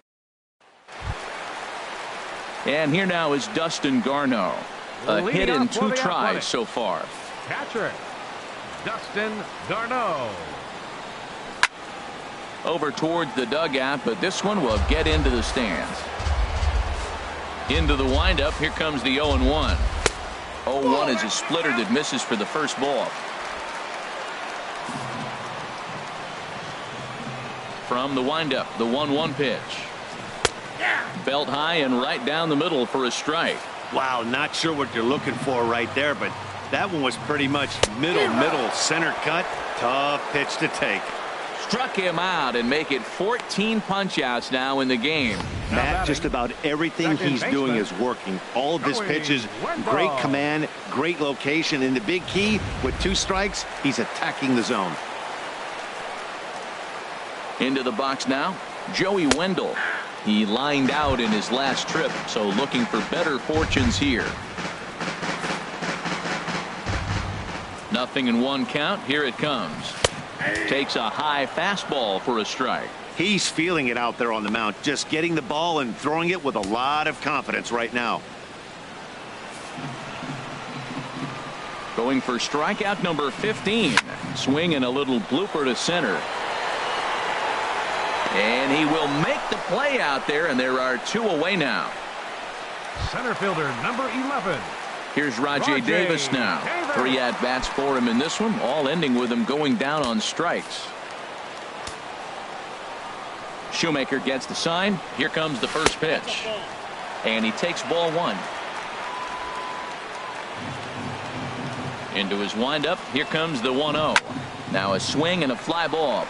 And here now is Dustin Garneau. A hit in 2 tries so far. Catcher, Dustin Garneau. Over towards the dugout, but this one will get into the stands. Into the windup. Here comes the 0-1. 0-1 is a splitter that misses for the first ball. From the windup, the 1-1 pitch. Belt high and right down the middle for a strike. Wow, not sure what you're looking for right there, but that one was pretty much middle center cut. Tough pitch to take. Struck him out and make it 14 punch-outs now in the game. Matt, just about everything he's doing is working. All of his pitches, great command, great location, and the big key, with 2 strikes, he's attacking the zone. Into the box now, Joey Wendell. He lined out in his last trip, so looking for better fortunes here. 0-1 count. Here it comes. Takes a high fastball for a strike. He's feeling it out there on the mound, just getting the ball and throwing it with a lot of confidence right now. Going for strikeout number 15. Swinging a little blooper to center. And he will make the play out there, and there are 2 away now. Center fielder number 11. Here's Rajay Davis now. 3 at-bats for him in this one, all ending with him going down on strikes. Shoemaker gets the sign. Here comes the first pitch. And he takes ball 1. Into his windup. Here comes the 1-0. Now a swing and a fly ball.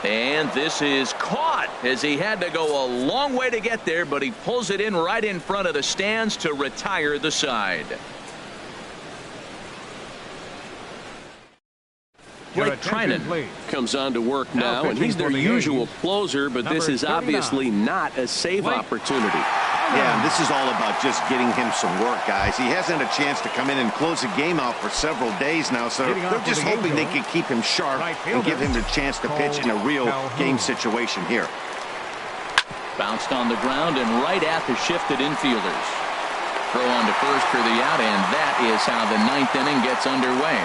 And this is caught as he had to go a long way to get there, but he pulls it in right in front of the stands to retire the side. Blake Trinan comes on to work now, and he's their usual closer, but this is obviously not a save opportunity. Yeah, and this is all about just getting him some work, guys. He hasn't had a chance to come in and close the game out for several days now, so they're just hoping they can keep him sharp and give him the chance to pitch in a real game situation here. Bounced on the ground and right at the shifted infielders. Throw on to first for the out, and that is how the 9th inning gets underway.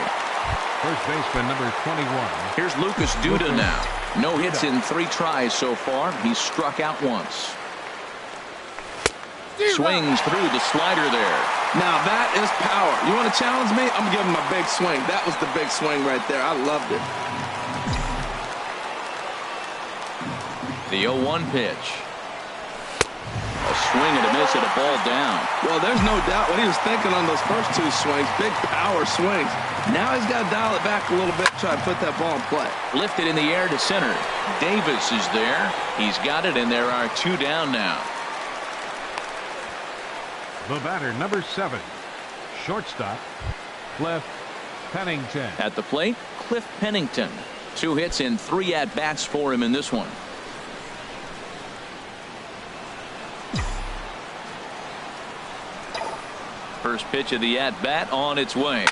First baseman number 21. Here's Lucas Duda now. No hits in 3 tries so far. He's struck out once. Swings through the slider there. Now that is power. You want to challenge me? I'm giving him a big swing. That was the big swing right there. I loved it. The 0-1 pitch. A swing and a miss at a ball down. Well, there's no doubt what he was thinking on those first 2 swings. Big power swings. Now he's got to dial it back a little bit, try to put that ball in play. Lifted in the air to center. Davis is there. He's got it, and there are 2 down now. The batter, number 7, shortstop, Cliff Pennington. At the plate, Cliff Pennington. 2 hits in 3 at-bats for him in this one. First pitch of the at-bat on its way.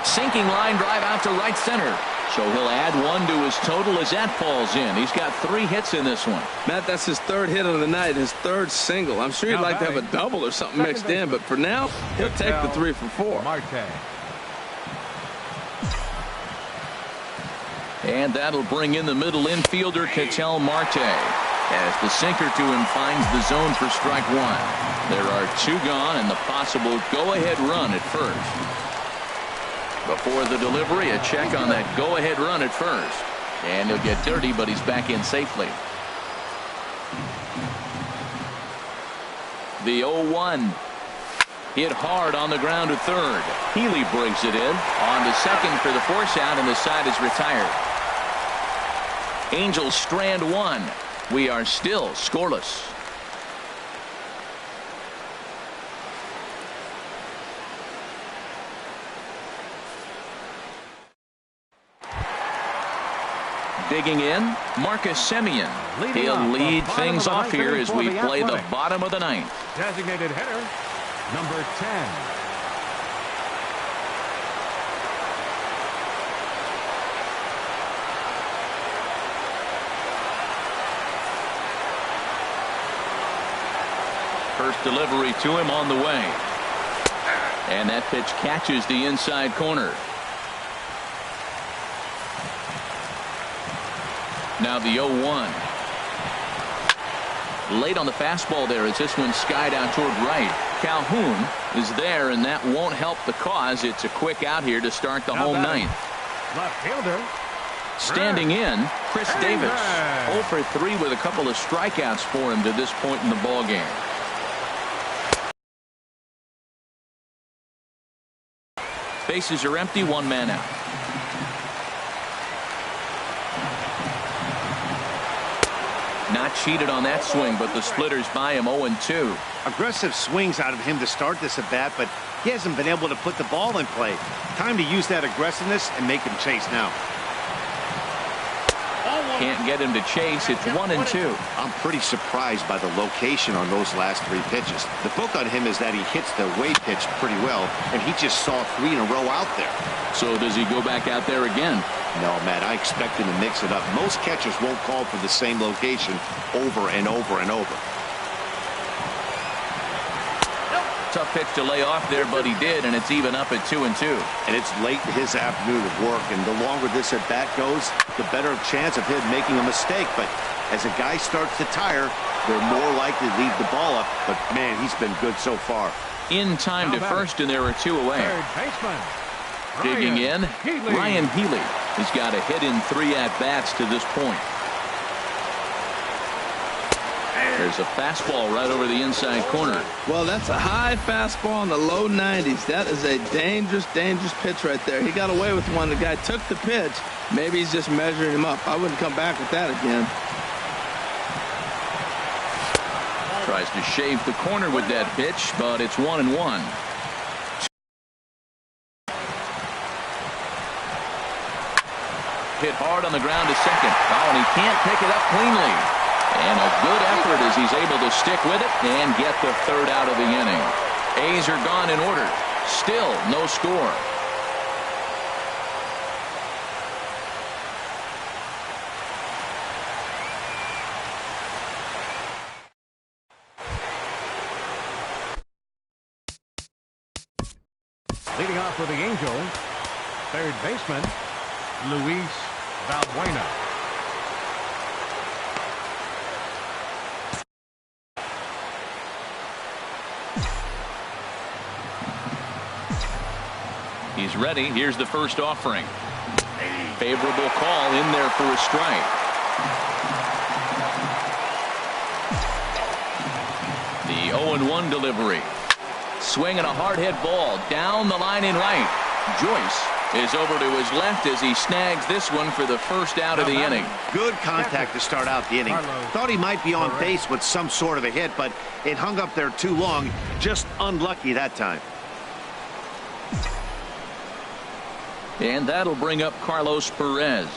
Sinking line drive out to right center. So he'll add 1 to his total as that falls in. He's got 3 hits in this one. Matt, that's his 3rd hit of the night, his 3rd single. I'm sure he'd like to have a double or something mixed in, but for now, he'll take the 3 for 4. Marte. And that'll bring in the middle infielder, Ketel Marte, as the sinker to him finds the zone for strike 1. There are 2 gone and the possible go-ahead run at first. Before the delivery, a check on that go-ahead run at first. And he'll get dirty, but he's back in safely. The 0-1. Hit hard on the ground to third. Healy brings it in. On to second for the force out, and the side is retired. Angels strand 1. We are still scoreless. Digging in, Marcus Semien. He'll lead things off here as we play the bottom of the 9th. Designated hitter, number 10. First delivery to him on the way. And that pitch catches the inside corner. Now the 0-1. Late on the fastball there as this one skied out toward right. Calhoun is there, and that won't help the cause. It's a quick out here to start the home 9th. Left fielder. Standing in, Chris Davis. 0 for 3 with a couple of strikeouts for him to this point in the ball game. Bases are empty, 1 man out. Not cheated on that swing, but the splitters by him 0-2. Aggressive swings out of him to start this at bat, but he hasn't been able to put the ball in play. Time to use that aggressiveness and make him chase now. Can't get him to chase. It's 1-2. I'm pretty surprised by the location on those last 3 pitches. The book on him is that he hits the way pitch pretty well, and he just saw 3 in a row out there. So does he go back out there again? No, Matt, I expect him to mix it up. Most catchers won't call for the same location over and over and over. Tough pitch to lay off there, but he did, and it's even up at 2-2. And it's late in his afternoon of work, and the longer this at bat goes, the better chance of him making a mistake. But as a guy starts to tire, they're more likely to leave the ball up. But, man, he's been good so far. In time to first, and there are 2 away. Third baseman. Digging in, Healy. Ryan Healy. He's got a hit in 3 at-bats to this point. There's a fastball right over the inside corner. Well, that's a high fastball in the low 90s. That is a dangerous, dangerous pitch right there. He got away with one. The guy took the pitch. Maybe he's just measuring him up. I wouldn't come back with that again. Tries to shave the corner with that pitch, but it's 1-1. Hit hard on the ground to second. Oh, and he can't pick it up cleanly. And a good effort as he's able to stick with it and get the 3rd out of the inning. A's are gone in order. Still no score. Leading off for the Angels, third baseman, Luis Valbuena. He's ready. Here's the first offering. Favorable call in there for a strike. The 0-1 delivery. Swinging a hard hit ball down the line in right. Joyce is over to his left as he snags this one for the first out of the inning. Good contact to start out the inning. Thought he might be on base with some sort of a hit, but it hung up there too long. Just unlucky that time. And that'll bring up Carlos Perez.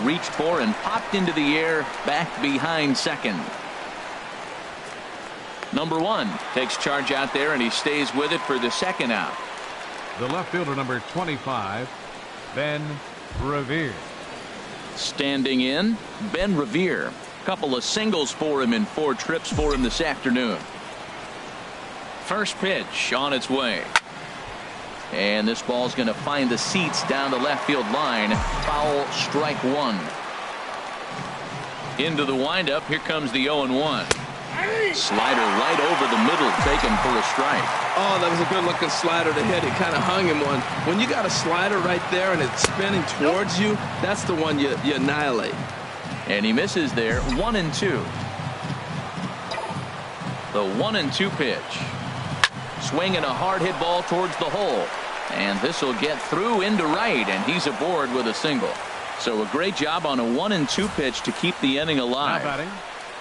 Reached for and popped into the air back behind second. Number 1 takes charge out there, and he stays with it for the 2nd out. The left fielder, number 25, Ben Revere. Standing in, Ben Revere. Couple of singles for him in 4 trips for him this afternoon. First pitch on its way. And this ball's going to find the seats down the left field line. Foul, strike 1. Into the windup. Here comes the 0-1. Slider right over the middle, taken for a strike. Oh, that was a good-looking slider to hit. He kind of hung him one. When you got a slider right there and it's spinning towards you, that's the one you annihilate. And he misses there. 1-2. The 1-2 pitch. Swinging a hard hit ball towards the hole. And this will get through into right, and he's aboard with a single. So a great job on a 1-2 pitch to keep the inning alive.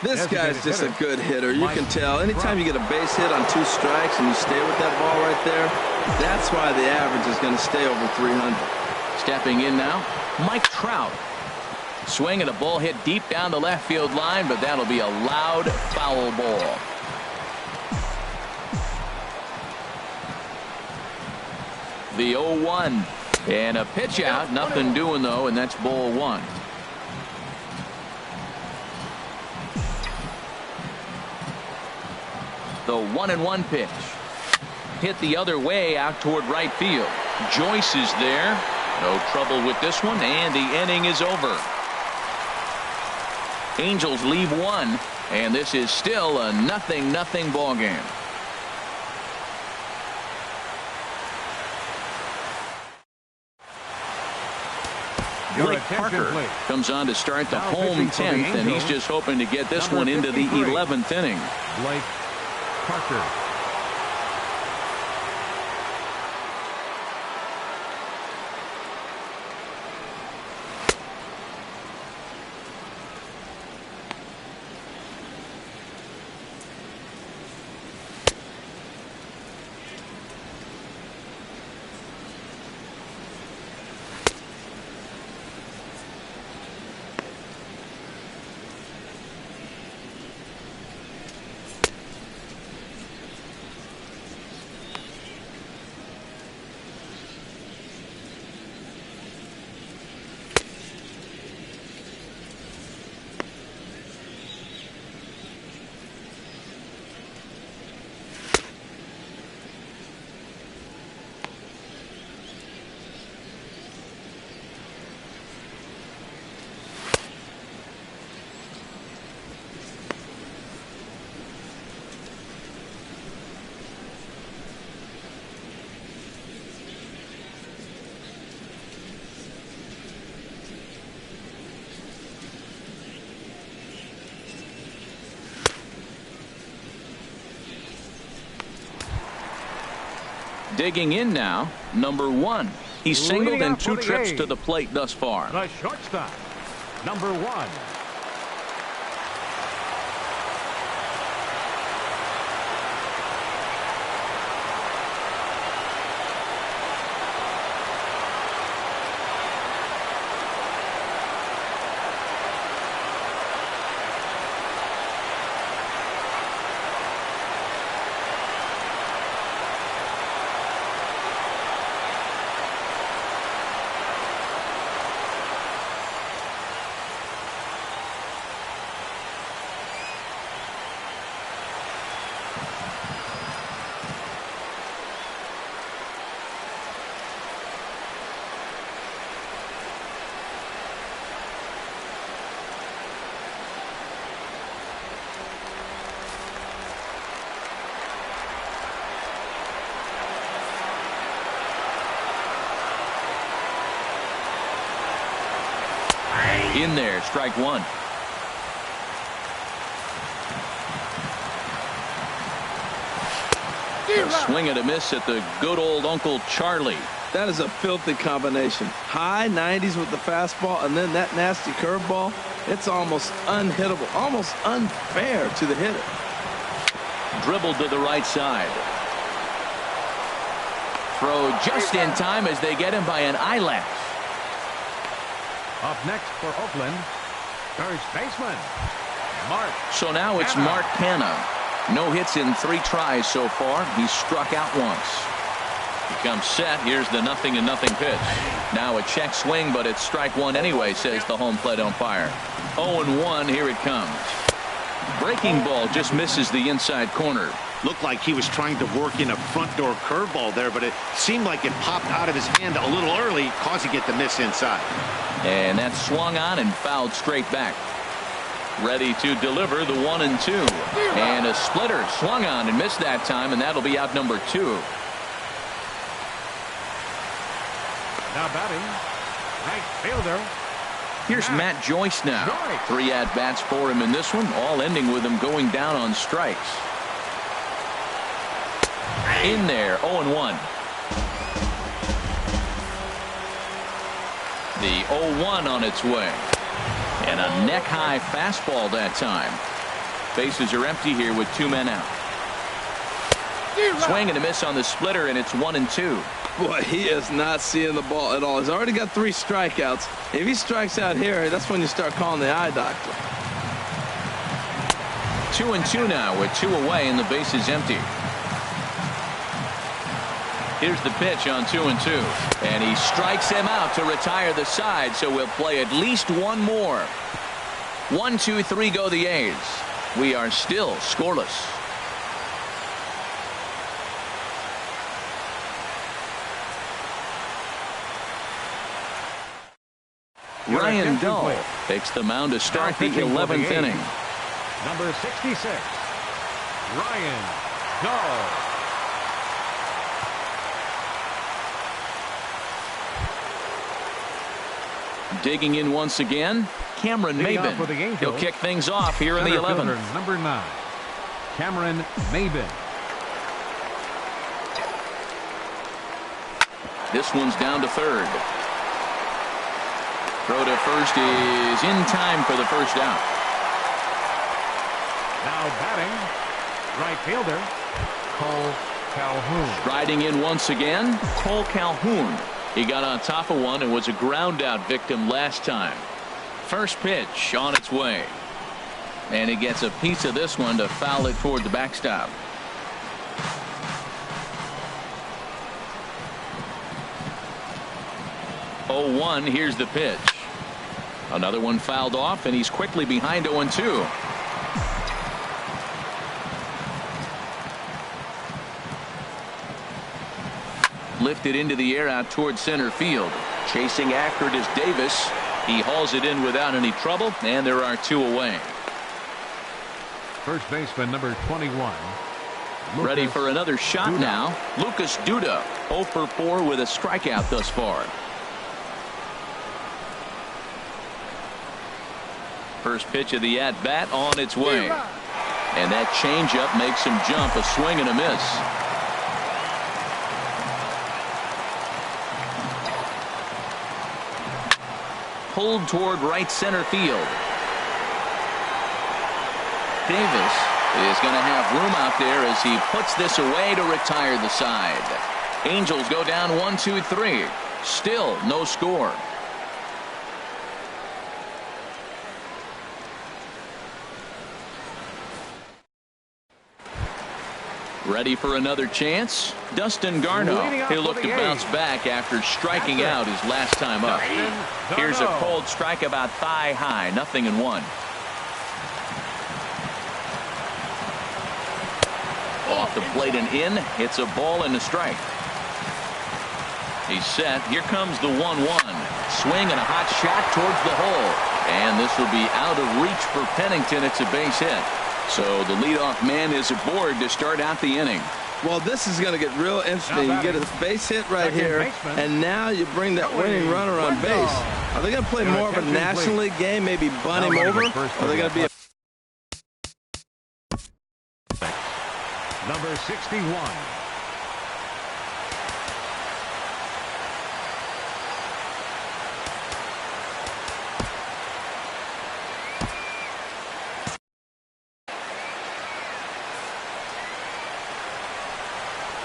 This guy's just a good hitter. You can tell. Anytime you get a base hit on 2 strikes and you stay with that ball right there, that's why the average is going to stay over 300. Stepping in now, Mike Trout. Swinging a ball hit deep down the left field line, but that'll be a loud foul ball. The 0-1 and a pitch out, nothing doing though, and that's ball 1. The 1-1 pitch hit the other way out toward right field. Joyce is there. No trouble with this one, and the inning is over. Angels leave 1, and this is still a 0-0 ball game. Blake Parker comes on to start the home 10th, and he's just hoping to get this one into the 11th inning. Blake Parker. Digging in now, number 1. He's singled in 2 trips to the plate thus far. The shortstop, number 1. In there, strike 1. A swing and a miss at the good old Uncle Charlie. That is a filthy combination. High 90s with the fastball and then that nasty curveball. It's almost unhittable, almost unfair to the hitter. Dribbled to the right side. Throw just in time as they get him by an eyelash. Up next for Oakland, first baseman, Mark. So now it's Mark Canha. No hits in 3 tries so far. He's struck out once. He comes set. Here's the 0-0 pitch. Now a check swing, but it's strike 1 anyway, says the home plate umpire. 0-1. Here it comes. Breaking ball just misses the inside corner. Looked like he was trying to work in a front door curveball there, but it seemed like it popped out of his hand a little early, causing it to miss inside. And that swung on and fouled straight back. Ready to deliver the 1-2. And a splitter swung on and missed that time, and that'll be out number 2. Now batting, right fielder. Here's Matt Joyce now. 3 at-bats for him in this one, all ending with him going down on strikes. In there, 0-1. The 0-1 on its way. And a neck-high fastball that time. Bases are empty here with 2 men out. Swing and a miss on the splitter, and it's 1-2. Boy, he is not seeing the ball at all. He's already got 3 strikeouts. If he strikes out here, that's when you start calling the eye doctor. 2-2 now with 2 away and the bases empty. Here's the pitch on 2-2. And he strikes him out to retire the side, so we'll play at least 1 more. 1, 2, 3 go the A's. We are still scoreless. Ryan Dull takes the mound to start the 11th inning. Number 66, Ryan Dull. Digging in once again, Cameron Maybin. He'll kick things off here in the 11th. Number 9, Cameron Maybin. This one's down to third. Throw to first is in time for the first out. Now batting, right fielder, Cole Calhoun. Striding in once again, Cole Calhoun. He got on top of one and was a ground out victim last time. First pitch on its way. And he gets a piece of this one to foul it toward the backstop. Oh, 1. Here's the pitch. Another one fouled off, and he's quickly behind 0-2. Lifted into the air out toward center field. Chasing after it is Davis. He hauls it in without any trouble, and there are 2 away. First baseman number 21. Ready for another shot now. Lucas Duda, 0 for 4 with a strikeout thus far. First pitch of the at-bat on its way. And that changeup makes him jump. A swing and a miss. pulled toward right center field. Davis is going to have room out there as he puts this away to retire the side. Angels go down 1-2-3. Still no score. Ready for another chance? Dustin Garneau. He'll look to bounce back after striking out his last time up. Here's a cold strike about thigh high. 0-1. Off the plate and in. Hits a ball and a strike. He's set. Here comes the 1-1. Swing and a hot shot towards the hole. And this will be out of reach for Pennington. It's a base hit. So the leadoff man is aboard to start out the inning. Well, this is going to get real interesting. You get a base hit right here, and now you bring that winning runner on base. Are they going to play more of a National League game, maybe bunt him over? Or are they going to be number 61.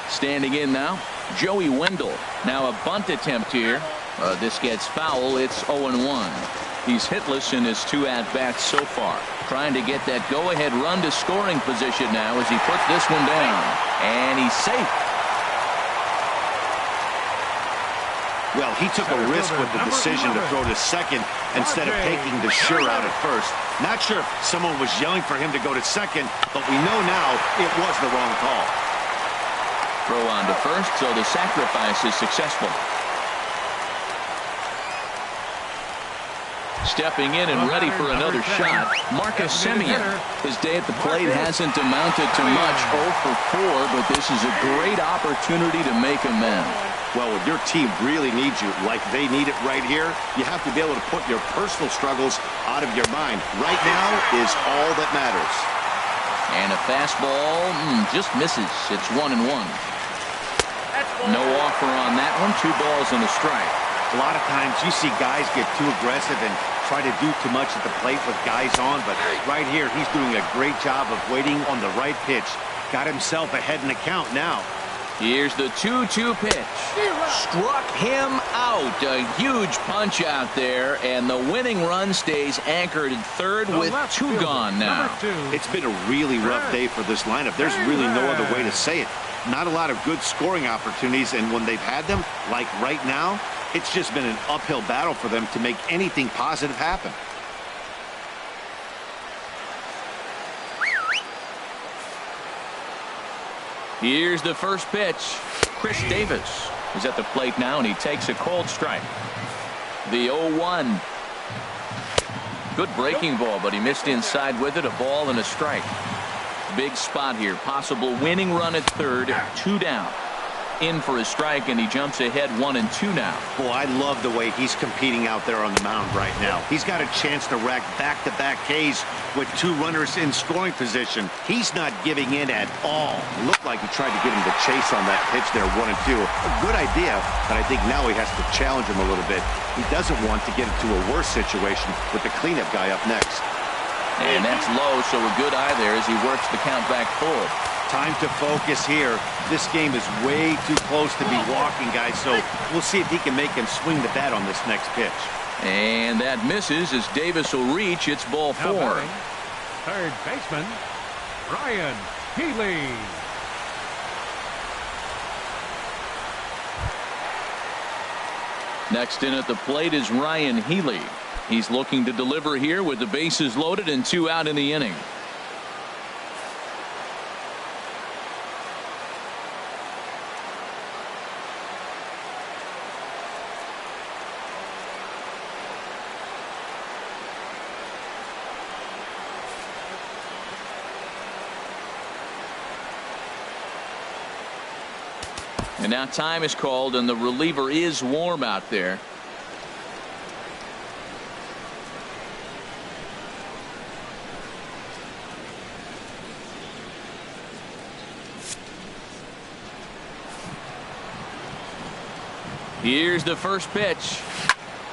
Standing in now, Joey Wendell. Now a bunt attempt here. This gets foul. It's 0-1. He's hitless in his 2 at-bats so far. Trying to get that go-ahead run to scoring position now as he puts this one down. And he's safe. Well, he took a risk with the decision to throw to second instead of taking the sure out at first. Not sure if someone was yelling for him to go to second, but we know now it was the wrong call. Throw on to first, so the sacrifice is successful. Stepping in and ready for another shot, Marcus Semien. His day at the plate hasn't amounted to much, 0 for 4, but this is a great opportunity to make amends. Well, when your team really needs you, like they need it right here, you have to be able to put your personal struggles out of your mind. Right now is all that matters. And a fastball just misses. It's 1-1. No offer on that one. 2 balls and a strike. A lot of times you see guys get too aggressive and try to do too much at the plate with guys on, but right here he's doing a great job of waiting on the right pitch. Got himself ahead in the count now. Here's the 2-2 pitch. Struck him out. A huge punch out there, and the winning run stays anchored at third with 2 gone now. It's been a really rough day for this lineup. There's really no other way to say it. Not a lot of good scoring opportunities, and when they've had them, like right now, it's just been an uphill battle for them to make anything positive happen. Here's the first pitch. Chris Davis is at the plate now, and he takes a cold strike. The 0-1. Good breaking ball, but he missed inside with it. A ball and a strike. Big spot here. Possible winning run at third. 2 down. In for a strike, and he jumps ahead 1-2 now. Boy, I love the way he's competing out there on the mound right now. He's got a chance to rack back-to-back Ks with 2 runners in scoring position. He's not giving in at all. It looked like he tried to get him to chase on that pitch there, 1-2. A good idea, but I think now he has to challenge him a little bit. He doesn't want to get into a worse situation with the cleanup guy up next. And that's low, so a good eye there as he works the count back full. Time to focus here. This game is way too close to be walking, guys, so we'll see if he can make him swing the bat on this next pitch. And that misses as Davis will reach. It's ball 4. Third baseman, Ryan Healy. Next in at the plate is Ryan Healy. He's looking to deliver here with the bases loaded and 2 out in the inning. And now time is called, and the reliever is warm out there. Here's the first pitch.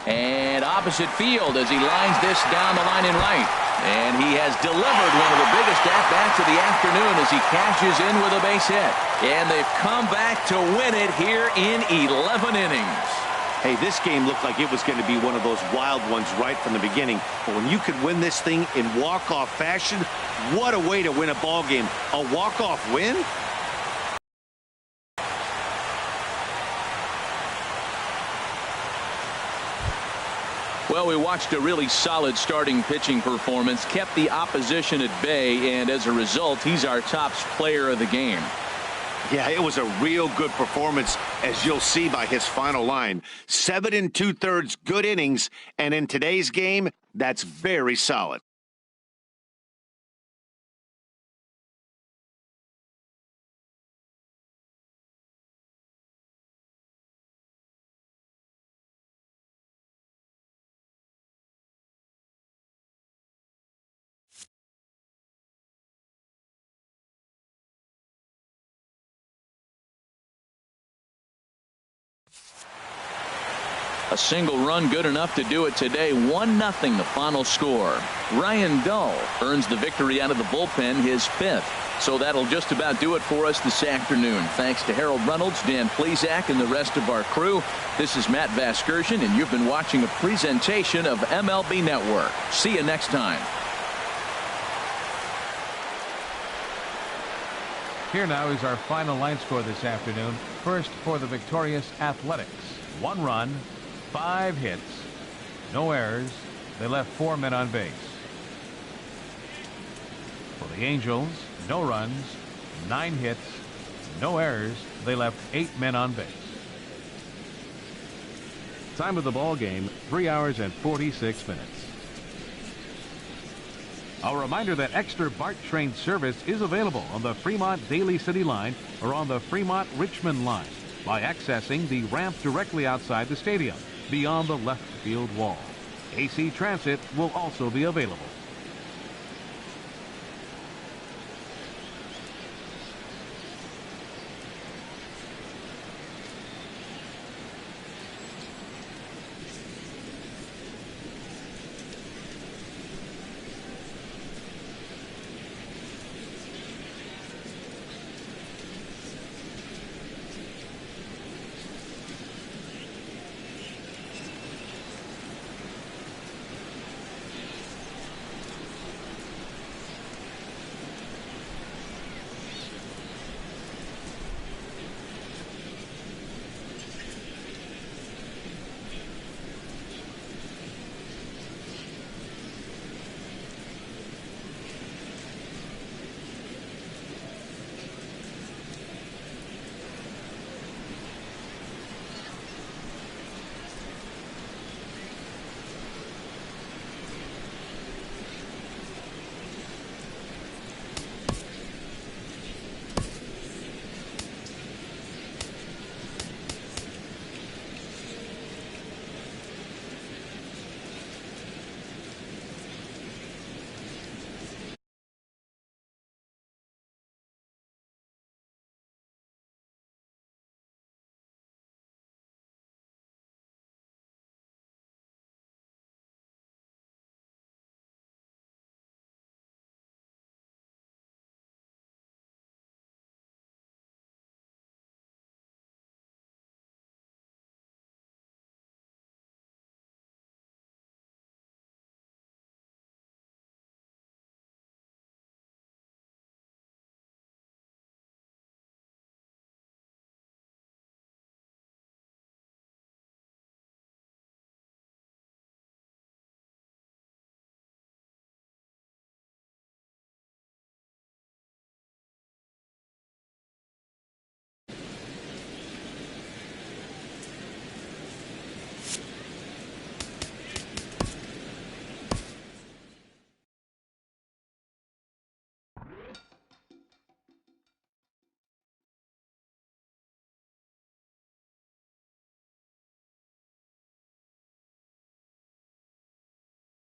And opposite field as he lines this down the line in right. And he has delivered one of the biggest at-bats of the afternoon as he cashes in with a base hit. And they've come back to win it here in 11 innings. Hey, this game looked like it was going to be one of those wild ones right from the beginning. But when you could win this thing in walk-off fashion, what a way to win a ball game. A walk-off win? Well, we watched a really solid starting pitching performance, kept the opposition at bay, and as a result, he's our top player of the game. Yeah, it was a real good performance, as you'll see by his final line. 7 2/3 good innings, and in today's game, that's very solid. A single run good enough to do it today. 1-0 the final score. Ryan Dull earns the victory out of the bullpen, his 5th. So that'll just about do it for us this afternoon. Thanks to Harold Reynolds, Dan Plesac, and the rest of our crew. This is Matt Vasgersian, and you've been watching a presentation of MLB Network. See you next time. Here now is our final line score this afternoon. First for the victorious Athletics. 1 run, 5 hits, no errors. They left 4 men on base. For the Angels, no runs, 9 hits, no errors. They left 8 men on base. Time of the ball game, 3 hours and 46 minutes. A reminder that extra BART train service is available on the Fremont Daly City line or on the Fremont Richmond line by accessing the ramp directly outside the stadium beyond the left field wall. AC Transit will also be available.